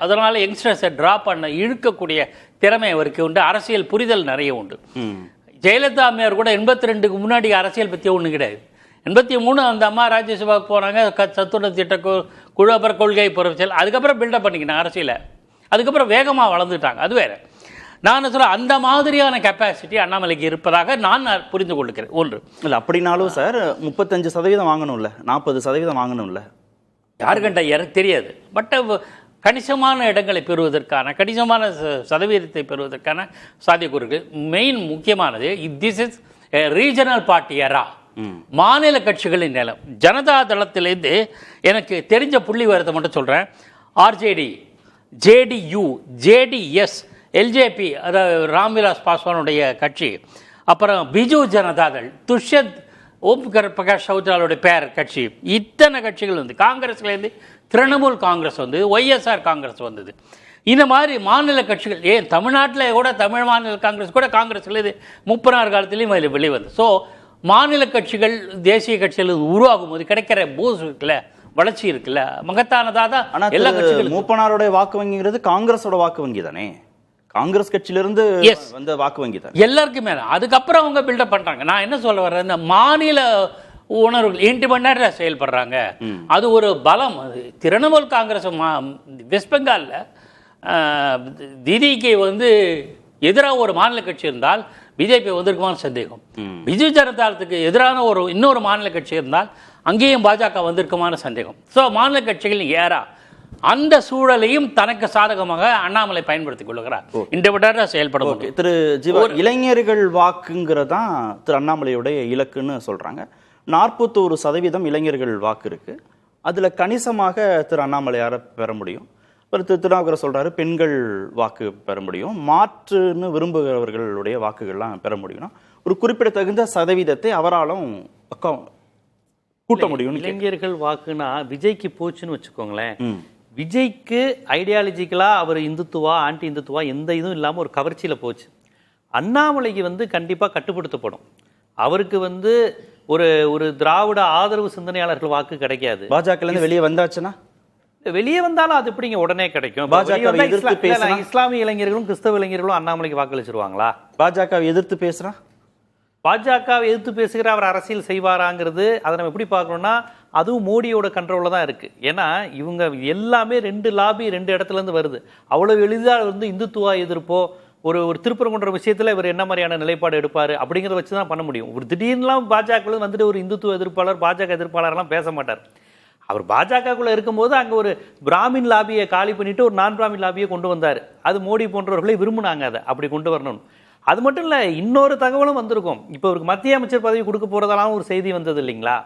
அதனால் யங்ஸ்டர்ஸை ட்ரா பண்ண இழுக்கக்கூடிய திறமை அவருக்கு உண்டு, அரசியல் புரிதல் நிறைய உண்டு. ஜெயலலிதா அம்மையார் கூட 82க்கு முன்னாடி அரசியல் பற்றி ஒன்றும் கிடையாது. 83 அந்த அம்மா ராஜ்யசபாவுக்கு போனாங்க, சத்துண திட்ட குழு, அப்புறம் கொள்கை பொறுச்சல், அதுக்கப்புறம் பில்டப் பண்ணிக்கினாங்க அரசியலை. அதுக்கப்புறம் வேகமாக வளர்ந்துட்டாங்க. அது வேறு. நான் சொல்ல அந்த மாதிரியான கெப்பாசிட்டி அண்ணாமலைக்கு இருப்பதாக நான் புரிந்து கொள்கிறேன். ஒன்று இல்லை, அப்படின்னாலும் சார் 35% வாங்கணும்ல, 40% வாங்கணும்ல, யாருக்கிட்ட எனக்கு தெரியாது. பட் கணிசமான இடங்களை பெறுவதற்கான, கணிசமான சதவீதத்தை பெறுவதற்கான சாத்தியக்கூறுகள் மெயின் முக்கியமானது. திஸ் இஸ் ரீஜனல் பார்ட்டி எரா, மாநில கட்சிகளின் நிலம். ஜனதா தளத்திலேருந்து எனக்கு தெரிஞ்ச புள்ளி விவரத்தை மட்டும் சொல்கிறேன். ஆர்ஜேடி, ஜேடியு, ஜேடிஎஸ், எல்ஜேபி, அதாவது ராம்விலாஸ் பாஸ்வானுடைய கட்சி, அப்புறம் பிஜு ஜனதாதள், துஷ்யந்த் ஓம் பிரகாஷ் சௌத்ராலுடைய பேர் கட்சி, இத்தனை கட்சிகள் வந்து காங்கிரஸ்லேருந்து திரிணாமுல் காங்கிரஸ் வந்து, ஒய்எஸ்ஆர் காங்கிரஸ் வந்தது. இந்த மாதிரி மாநில கட்சிகள், ஏன் தமிழ்நாட்டில் கூட தமிழ் மாநில காங்கிரஸ் கூட காங்கிரஸ்லேருந்து 30 காலத்துலேயும் அதில் வெளிவந்து. ஸோ மாநில கட்சிகள் தேசிய கட்சிகள் உருவாகும் போது கிடைக்கிற பூஸ் இருக்குல்ல, வளர்ச்சி இருக்குல்ல, மகத்தானதாக தான் எல்லா கட்சிகளும். மூப்பனாருடைய வாக்கு வங்கிங்கிறது காங்கிரஸோட வாக்கு வங்கி தானே, காங்கிரஸ் கட்சியிலிருந்து வந்த வாக்கு வங்கி தான் எல்லாருக்குமே. அதுக்கப்புறம் அவங்க பில்டப் பண்றாங்க. நான் என்ன சொல்ல வர்றேன், இந்த மாநில உணர்வுகள் இண்டிபெண்டா செயல்படுறாங்க, அது ஒரு பலம். அது திரிணாமுல் காங்கிரஸ் வெஸ்ட் பெங்காலில் திதிக்கு வந்து எதிராக ஒரு மாநில கட்சி இருந்தால் பிஜேபி வந்திருக்குமான சந்தேகம். பிஜு ஜனதாதளத்துக்கு எதிரான இன்னொரு மாநில கட்சி இருந்தால் அங்கேயும் பாஜக வந்திருக்குமான சந்தேகம். ஸோ மாநில கட்சிகள் ஏறா அந்த சூழலையும் தனக்கு சாதகமாக அண்ணாமலை பயன்படுத்திக் கொள்கிறார். இண்டிபெண்டா செயல்படும். திரு ஜீவா, இளைஞர்கள் வாக்குங்கிறதான் திரு அண்ணாமலையுடைய இலக்குன்னு சொல்றாங்க. 41% இளைஞர்கள் வாக்கு இருக்கு. அதுல கணிசமாக திரு அண்ணாமலையார பெற முடியும். திரு திருநாவுக்கரசர் சொல்றாரு பெண்கள் வாக்கு பெற முடியும், மாற்றுன்னு விரும்புகிறவர்களுடைய வாக்குகள்லாம் பெற முடியும். ஒரு குறிப்பிடத்தகுந்த சதவீதத்தை அவராலும் கூட்ட முடியும். இளைஞர்கள் வாக்குனா விஜய்க்கு போச்சுன்னு வச்சுக்கோங்களேன். விஜய்க்கு ஐடியாலஜிக்கலா அவர் இந்துத்துவா ஆன்டி இந்துத்துவா எந்த இதுவும் இல்லாம ஒரு கவர்ச்சியில போச்சு. அண்ணாமலைக்கு வந்து கண்டிப்பா கட்டுப்படுத்தப்படும். அவருக்கு வந்து ஒரு ஒரு திராவிட ஆதரவு சிந்தனையாளர்கள் வாக்கு கிடைக்காது. பாஜக இருந்து வெளியே வந்தாச்சுன்னா, வெளியே வந்தாலும் அது எப்படிங்க உடனே கிடைக்கும்? இஸ்லாமிய இளைஞர்களும் கிறிஸ்தவ இளைஞர்களும் அண்ணாமலைக்கு வாக்களிச்சிருவாங்களா? பாஜக எதிர்த்து பேசுறா, பாஜகவை எதிர்த்து பேசுகிற அவர் அரசியல் செய்வாராங்கிறது அதை நம்ம எப்படி பார்க்கணும்னா, அதுவும் மோடியோட கண்ட்ரோலில் தான் இருக்குது. ஏன்னா இவங்க எல்லாமே 2 லாபி 2 இடத்துலேருந்து வருது. அவ்வளோ எளிதாக வந்து இந்துத்துவா எதிர்ப்போ ஒரு திருப்பரங்குன்ற விஷயத்தில் இவர் என்ன மாதிரியான நிலைப்பாடு எடுப்பார் அப்படிங்கிறத வச்சு தான் பண்ண முடியும். ஒரு திடீர்னுலாம் பாஜக வந்துட்டு ஒரு இந்துத்துவ எதிர்ப்பாளர் பாஜக எதிர்ப்பாளர்லாம் பேச மாட்டார். அவர் பாஜகக்குள்ளே இருக்கும்போது அங்கே ஒரு பிராமின் லாபியை காலி பண்ணிட்டு ஒரு நான் பிராமின் லாபியை கொண்டு வந்தார். அது மோடி போன்றவர்களே விரும்பினாங்க அதை அப்படி கொண்டு வரணும். அது மட்டும் இல்லை, இன்னொரு தகவலும் வந்திருக்கும். இப்போ அவருக்கு மத்திய அமைச்சர் பதவி கொடுக்க போறதெல்லாம் ஒரு செய்தி வந்தது இல்லைங்களா?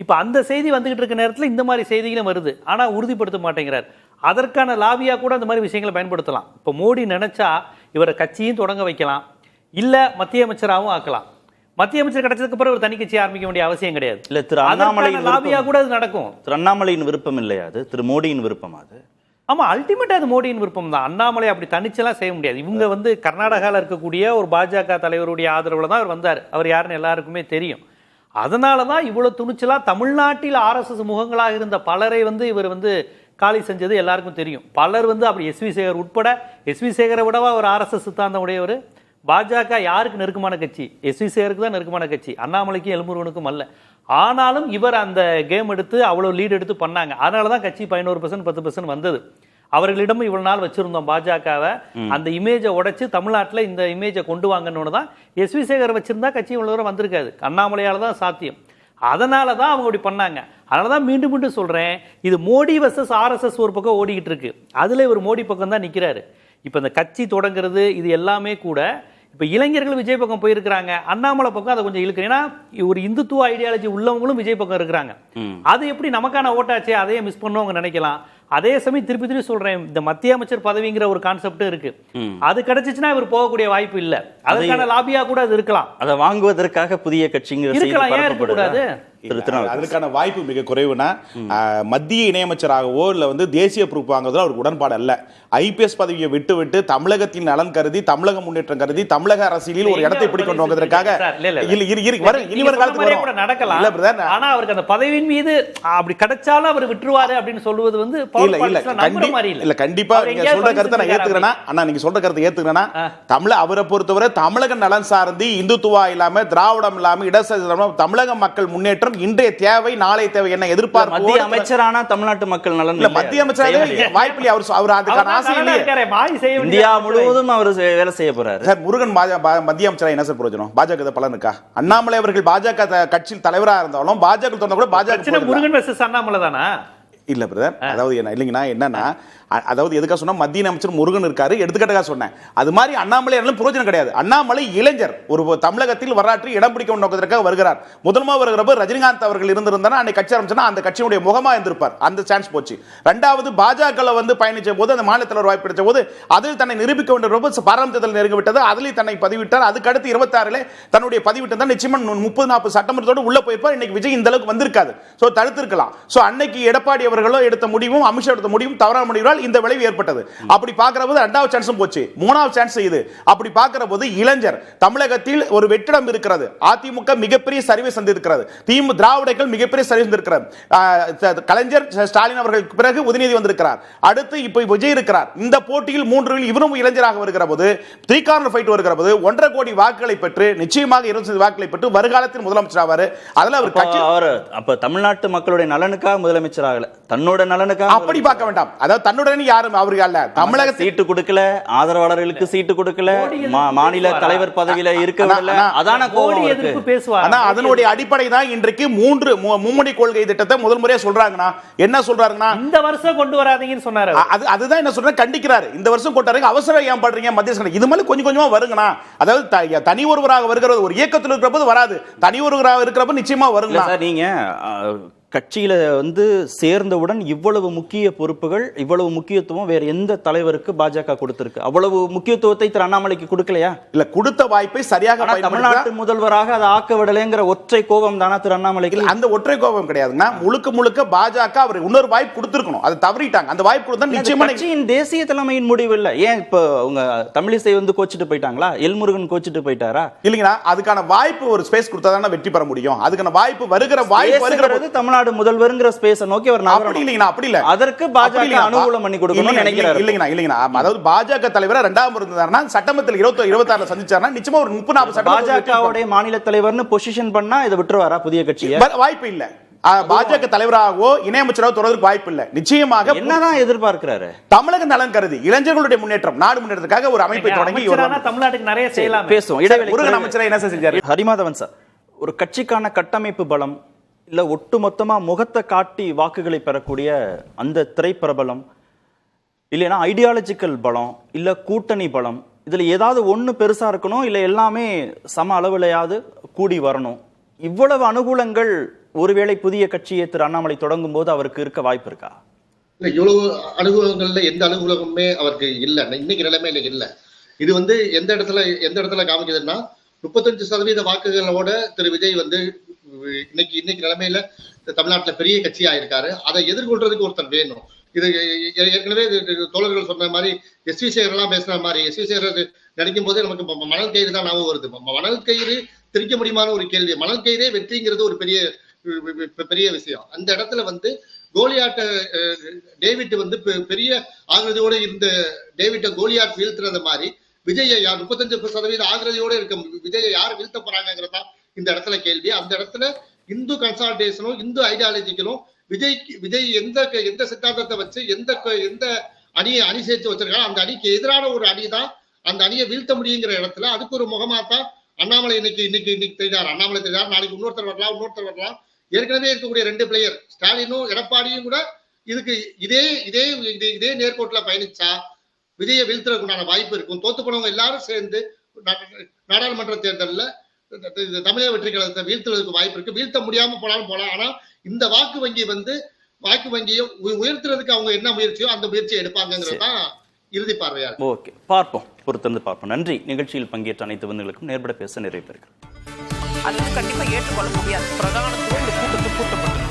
இப்போ அந்த செய்தி வந்துகிட்டு இருக்க நேரத்தில் இந்த மாதிரி செய்திகளும் வருது. ஆனால் உறுதிப்படுத்த மாட்டேங்கிறார். அதற்கான லாபியா கூட அந்த மாதிரி விஷயங்களை பயன்படுத்தலாம். இப்போ மோடி நினைச்சா இவரை கட்சியும் தொடங்க வைக்கலாம், இல்லை மத்திய அமைச்சராகவும் ஆக்கலாம். மத்திய அமைச்சர் கிடைச்சதுக்கு அப்புறம் ஒரு தனி கட்சி ஆரம்பிக்க வேண்டிய அவசியம் கிடையாது. இல்லை, திரு அண்ணாமலையின் லாபியா கூட அது நடக்கும். திரு அண்ணாமலையின் விருப்பம் இல்லையா அது, திரு மோடியின் விருப்பம் அது? ஆமாம், அல்டிமேட்டாக அது மோடியின் விருப்பம் தான். அண்ணாமலை அப்படி தனிச்செல்லாம் செய்ய முடியாது. இவங்க வந்து கர்நாடகாவில் இருக்கக்கூடிய ஒரு பாஜக தலைவருடைய ஆதரவில் தான் அவர் வந்தார். அவர் யாருன்னு எல்லாருக்குமே தெரியும். அதனால தான் இவ்வளோ துணிச்சலாக தமிழ்நாட்டில் RSS முகங்களாக இருந்த பலரை வந்து இவர் வந்து காலி செஞ்சது எல்லாருக்கும் தெரியும். பலர் வந்து அப்படி எஸ்வி சேகர் உட்பட, எஸ்வி சேகரை விடவா ஒரு RSS சித்தாந்தம் உடையவர். பாஜக யாருக்கு நெருக்கமான கட்சி? எஸ்வி சேகருக்கு தான் நெருக்கமான கட்சி, அண்ணாமலைக்கும் எலும்புருவனுக்கும் அல்ல. ஆனாலும் இவர் அந்த கேம் எடுத்து அவ்வளோ லீட் எடுத்து பண்ணாங்க. அதனால தான் கட்சி 11% 10% வந்தது. அவர்களிடம் இவ்வளவு நாள் வச்சிருந்தோம் பாஜகவை, அந்த இமேஜை உடைச்சு தமிழ்நாட்டில் இந்த இமேஜை கொண்டு வாங்கன்னு தான் எஸ்வி சேகர் வச்சிருந்தா கட்சி இவ்வளவு தூரம் வந்திருக்காது. அண்ணாமலையால தான் சாத்தியம். அதனால தான் அவங்க அப்படி பண்ணாங்க. அதனால தான் மீண்டும் மீண்டும் சொல்றேன், இது மோடி வர்சஸ் RSS ஒரு பக்கம் ஓடிக்கிட்டு இருக்கு. அதுல இவர் மோடி பக்கம் தான் நிக்கிறாரு. இப்ப இந்த கட்சி தொடங்குறது இது எல்லாமே கூட இப்ப இளைஞர்கள் விஜய் பக்கம் போயிருக்கிறாங்க, அண்ணாமலை பக்கம் அதை கொஞ்சம் இழுக்கிறேன். ஏன்னா ஒரு இந்துத்துவ ஐடியாலஜி உள்ளவங்களும் விஜய் பக்கம் இருக்கிறாங்க. அது எப்படி நமக்கான ஓட்டாச்சே அதையே மிஸ் பண்ணுவாங்க நினைக்கலாம். அதே சமயம் திருப்பி சொல்றேன், இந்த மத்திய அமைச்சர் பதவிங்கிற ஒரு கான்செப்ட் இருக்கு. அது கிடைச்சிச்சுன்னா இவர் போகக்கூடிய வாய்ப்பு இல்ல. அதற்கான லாபியா கூட அது இருக்கலாம். அதை வாங்குவதற்காக புதிய கட்சிங்க இருக்கலாம். ஏன் இருக்கக்கூடாது? அதுக்கான வாய்ப்பு மிக குறைவுனா, மத்திய இணையமைச்சராகவோ இல்ல வந்து தேசிய பொறுப்பு வாங்குவதில் அவருக்கு உடன்பாடு அல்ல. IPS பதவியை விட்டு தமிழகத்தின் நலன் கருதி, தமிழக முன்னேற்றம் கருதி, தமிழக அரசியலில் ஒரு இடத்தை பிடி கொண்டு வந்ததற்காக நடக்கலாம். ஆனா அவருக்கு அந்த பதவியின் மீது அப்படி கிடைச்சாலும் அவர் விட்டுருவாரு அப்படின்னு சொல்லுவது வந்து கண்டிப்பா நீங்க சொல்ற கருத்தை நான் ஏத்துக்கிறேன்னா, அண்ணா நீங்க சொல்ற கருத்தை ஏத்துக்கிறேன்னா, அவரை பொறுத்தவரை தமிழக நலன் சார்ந்து இந்துத்துவா இல்லாம, திராவிடம் இல்லாம, இடதுசாரி தமிழக மக்கள் முன்னேற்றம் வேண்டும். இன்றைய தேவை நாளைய தேவை என்ன எதிர்பார்ப்பு மத்திய அமைச்சரானா தமிழ்நாட்டு மக்கள் நலன் இல்ல மத்திய அமைச்சராக வாய்ப்பில்லை. அவர் அதுக்கான ஆசை இல்லையே. இந்தியா முழுவதும் அவர் வேலை செய்ய போறாரு. சார் முருகன் மத்திய அமைச்சரா என்ன சார் பிரயோஜனம்? பாஜக பலன் இருக்கா? அண்ணாமலை அவர்கள் பாஜக கட்சியில் தலைவராக இருந்தாலும் பாஜக சொன்னா கூட பாஜக முருகன் வெர்சஸ் அண்ணாமலை தானா? இல்ல பிரதர், அதாவது இல்லைங்கண்ணா என்னன்னா, அதாவது எதுக்காக சொன்னா மத்திய அமைச்சர் முருகன் இருக்காரு எடுத்துக்காட்டுக்காக சொன்னேன். அது மாதிரி அண்ணாமலை பிரயோஜனம் கிடையாது. அண்ணாமலை இளைஞர், ஒரு தமிழகத்தில் வரலாற்றில் இடம் பிடிக்க நோக்கத்திற்காக வருகிறார். முதல்மா வருகிறப்ப ரஜினிகாந்த் அவர்கள் இருந்திருந்தா அன்னைக்கு கட்சி ஆரம்பிச்சா அந்த கட்சியுடைய முகமா இருந்திருப்பார். அந்த சான்ஸ் போச்சு. ரெண்டாவது பாஜக பயணிச்ச போது அந்த மாநில தலைவர் வாய்ப்பு கிடைச்ச போது அதில் தன்னை நிரூபிக்க வேண்டிய பாராளுமன்றத்தில் நெருங்கிவிட்டது. அதில் தன்னை பதிவிட்டார். அதுக்கு அடுத்து 26 தன்னுடைய பதிவிட்டு தான் நிச்சயமா 30-40 சட்டமன்றத்தோடு உள்ள போயிருப்பார். இன்னைக்கு விஜய் இந்த அளவுக்கு வந்திருக்காது. சோ தடுத்திருக்கலாம். சோ அன்னைக்கு எடப்பாடி அவர்களோ எடுத்த முடிவும் அமித்ஷா எடுத்த முடிவும் தவறான முடிவால் இந்த விளைவு ஏற்பட்டது. அப்படி பார்க்கிறபோது இரண்டாவது சான்ஸும் போச்சு. மூணாவது சான்ஸ் இது. அப்படி பார்க்கிறபோது இளைஞர் தமிழகத்தில் ஒரு வெற்றிடம் இருக்கிறது. அதிமுக மிகப்பெரிய சரிவை சந்திருக்கிறது. திராவிடர்கள் மிகப்பெரிய சரிவை சந்திருக்கிறது. கலைஞர் ஸ்டாலின் அவர்களுக்கு பிறகு உதயநிதி வந்திருக்கிறார். அடுத்து இப்ப விஜய் இருக்கிறார். இந்த போட்டியில் 3 இவரும் இளைஞராக வருகிற போது 3 கார்னர் ஃபைட் வருகிற போது 1.5 கோடி வாக்குகளை பெற்று நிச்சயமாக 25 வாக்குகளை பெற்று வருகாலத்தில் முதலமைச்சர் ஆவார். அதனால அவர் கட்சி அப்ப தமிழ்நாட்டு மக்களுடைய நலனுக்காக முதலமைச்சர் ஆகல, தன்னோட நலனுக்காக. அப்படி பார்க்க வேண்டாம். அதாவது தன்னுடன் யாரும் அவர்கள் அல்ல. தமிழக சீட்டு கொடுக்கல, ஆதரவாளர்களுக்கு சீட்டு கொடுக்கல, மாநில தலைவர் பதவியில இருக்கவில்லை. அதான கோடி எதிர்ப்பு பேசுவார். ஆனா அதனுடைய அடிப்படை தான் இன்றைக்கு 3 மும்மொழி கொள்கை திட்டத்தை முதல் முறையா சொல்றாங்கன்னா என்ன சொல்றாங்கன்னா, இந்த வருஷம் கொண்டு வராதீங்கன்னு சொன்னாரு. அதுதான் என்ன சொல்றேன், கண்டிக்கிறாரு. இந்த வருஷம் கொண்டு வரீங்க, அவசரம் ஏன் பண்றீங்க மத்திய அரசு? இது மாதிரி கொஞ்சம் கொஞ்சமா வருங்கண்ணா. அதாவது தனி ஒருவராக வருகிறது, ஒரு இயக்கத்தில் இருக்கிற போது வராது, தனி ஒருவராக இருக்கிறப்ப நிச்சயமா வருங்க. நீங்க கட்சியில சேர்ந்தவுடன் இவ்வளவு முக்கிய பொறுப்புகள், இவ்வளவு முக்கியத்துவம் வேற எந்த தலைவருக்கு பாஜக கொடுத்திருக்கு? அவ்வளவு முக்கியத்துவத்தை திரு அண்ணாமலைக்கு கொடுக்கலையா? இல்ல, கொடுத்த வாய்ப்பை சரியாக தமிழ்நாட்டு முதல்வராக அதை ஆக்க விடலைங்கிற ஒற்றை கோபம் தானா திரு அண்ணாமலைக்கு? அந்த ஒற்றை கோபம் கிடையாதுன்னா, முழுக்க பாஜக அவர் இன்னொரு வாய்ப்பு கொடுத்திருக்கணும். அதை தவறிட்டாங்க. அந்த வாய்ப்பு கொடுத்தா நிச்சயமா கட்சியின் தேசிய தலைமையின் முடிவு இல்ல. ஏன் இப்ப உங்க தமிழிசை கோச்சிட்டு போயிட்டாங்களா? எல்முருகன் கோச்சிட்டு போயிட்டாரா? இல்லைங்களா, அதுக்கான வாய்ப்பு ஒரு ஸ்பேஸ் கொடுத்தாதானே வெற்றி பெற முடியும். அதுக்கான வாய்ப்பு வருகிற தமிழ்நாடு முதல்வர்ங்கிற ஸ்பேஸ் நோக்கி அவர் அப்படி இல்லைங்களா, அப்படி இல்ல. அதற்கு பாஜக அனுகூலம் பண்ணி கொடுக்கணும்னு நினைக்கிறாரு. இல்லைங்களா, அதாவது பாஜக தலைவரா இரண்டாம் இருந்தாருன்னா சட்டமன்றத்தில் 26 சந்திச்சாருன்னா நிச்சயமா ஒரு 30-40 பாஜகவுடைய மாநில தலைவர்னு பொசிஷன் பண்ணா இதை விட்டுருவாரா புதிய கட்சியை? வாய்ப்பு இல்ல. பாஜக தலைவராகவோ இணையமைச்சராகவோ தொடர்றதுக்கு வாய்ப்பு இல்ல. நிச்சயமாக என்னதான் எதிர்பார்க்கிறாரு? தமிழக நலன் கருதி இளைஞர்களுடைய முன்னேற்றம், நாடு முன்னேற்றத்துக்காக ஒரு அமைப்பை தொடங்கி தமிழ்நாட்டுக்கு நிறைய செய்யலாம். பேசுவோம். இடைவெளி அமைச்சரா என்ன செஞ்சாரு? ஹரிமாதவன் சார், ஒரு கட்சிக்கான கட்டமைப்பு பலம் இல்ல ஒட்டுமொத்தமா முகத்தை காட்டி வாக்குகளை பெறக்கூடிய அந்த திரைப்பிரபலம், இல்லைன்னா ஐடியாலஜிக்கல் பலம், இல்ல கூட்டணி பலம், இதுல ஏதாவது ஒண்ணு பெருசா இருக்கணும், இல்ல எல்லாமே சம அளவுலையாவது கூடி வரணும். இவ்வளவு அனுகூலங்கள் ஒருவேளை புதிய கட்சியை திரு அண்ணாமலை தொடங்கும் போது அவருக்கு இருக்க வாய்ப்பு இருக்கா? இல்ல, இவ்வளவு அனுகூலங்கள்ல எந்த அனுகூலமுமே அவருக்கு இல்ல. இன்னைக்கு நிலைமையில இல்ல. இது எந்த இடத்துல காமிக்குதுன்னா, 35% வாக்குகளோட திரு விஜய் இன்னைக்கு நிலைமையில தமிழ்நாட்டுல பெரிய கட்சியா இருக்காரு. அதை எதிர்கொள்றதுக்கு ஒருத்தர் வேணும். இது ஏற்கனவே தோழர்கள் சொன்ன மாதிரி எஸ்.வி. சேகர் எல்லாம் பேசுற மாதிரி, எஸ்.வி. சேகர் நினைக்கும் போதே நமக்கு மணல் கயிறு தான் ஞாபகம் வருது. மணல் கயிறு திரிக்க முடியுமான ஒரு கேள்வி. மணல் கயிறே வெற்றிங்கிறது ஒரு பெரிய விஷயம். அந்த இடத்துல கோலியாட்ட டேவிட் பெரிய ஆகிருதியோட இருந்த டேவிட்ட கோலியாட் வீழ்த்துறது மாதிரி விஜயை 35% ஆகிருதியோட இருக்க விஜயை யார் வீழ்த்த போறாங்கிறதா இந்த இடத்துல கேள்வி. அந்த இடத்துல இந்து கன்சால்டேஷனும் இந்து ஐடியாலஜிக்கலும் விஜய் எந்த சித்தாந்தத்தை வச்சு எந்த அணி சேர்த்து வச்சிருக்காங்க, அந்த அணிக்கு எதிரான ஒரு அணி தான் அந்த அணியை வீழ்த்த முடியுங்கிற இடத்துல அதுக்கு ஒரு முகமாத்தான் அண்ணாமலை இன்னைக்கு தெரிஞ்சார். அண்ணாமலை தெரிஞ்சார், நாளைக்கு இன்னொருத்தர் வரலாம். ஏற்கனவே இருக்கக்கூடிய 2 பிளேயர் ஸ்டாலினும் எடப்பாடியும் கூட இதுக்கு இதே நேர்கோட்டுல பயணிச்சா விஜயை வீழ்த்துறதுக்குண்டான வாய்ப்பு இருக்கும். தோத்து போனவங்க எல்லாரும் சேர்ந்து நாடாளுமன்ற தேர்தலில் தமிழக வெற்றி கழகத்தை வீழ்த்துறதுக்கு வாய்ப்பு இருக்கு. வீழ்த்த முடியாம போலாம். ஆனா இந்த வாக்கு வங்கியை உயர்த்துறதுக்கு அவங்க என்ன முயற்சியோ அந்த முயற்சியை எடுப்பாங்கிறது தான் இறுதி பார்வையாக. ஓகே, பார்ப்போம், பொறுத்திருந்து பார்ப்போம். நன்றி. நிகழ்ச்சியில் பங்கேற்ற அனைத்து விருந்துகளுக்கும் நேர்பட பேச நிறைவு பெறுகிறேன். அது கண்டிப்பா ஏற்றுக்கொள்ள முடியாது. பிரதான கூட்டப்பட்டு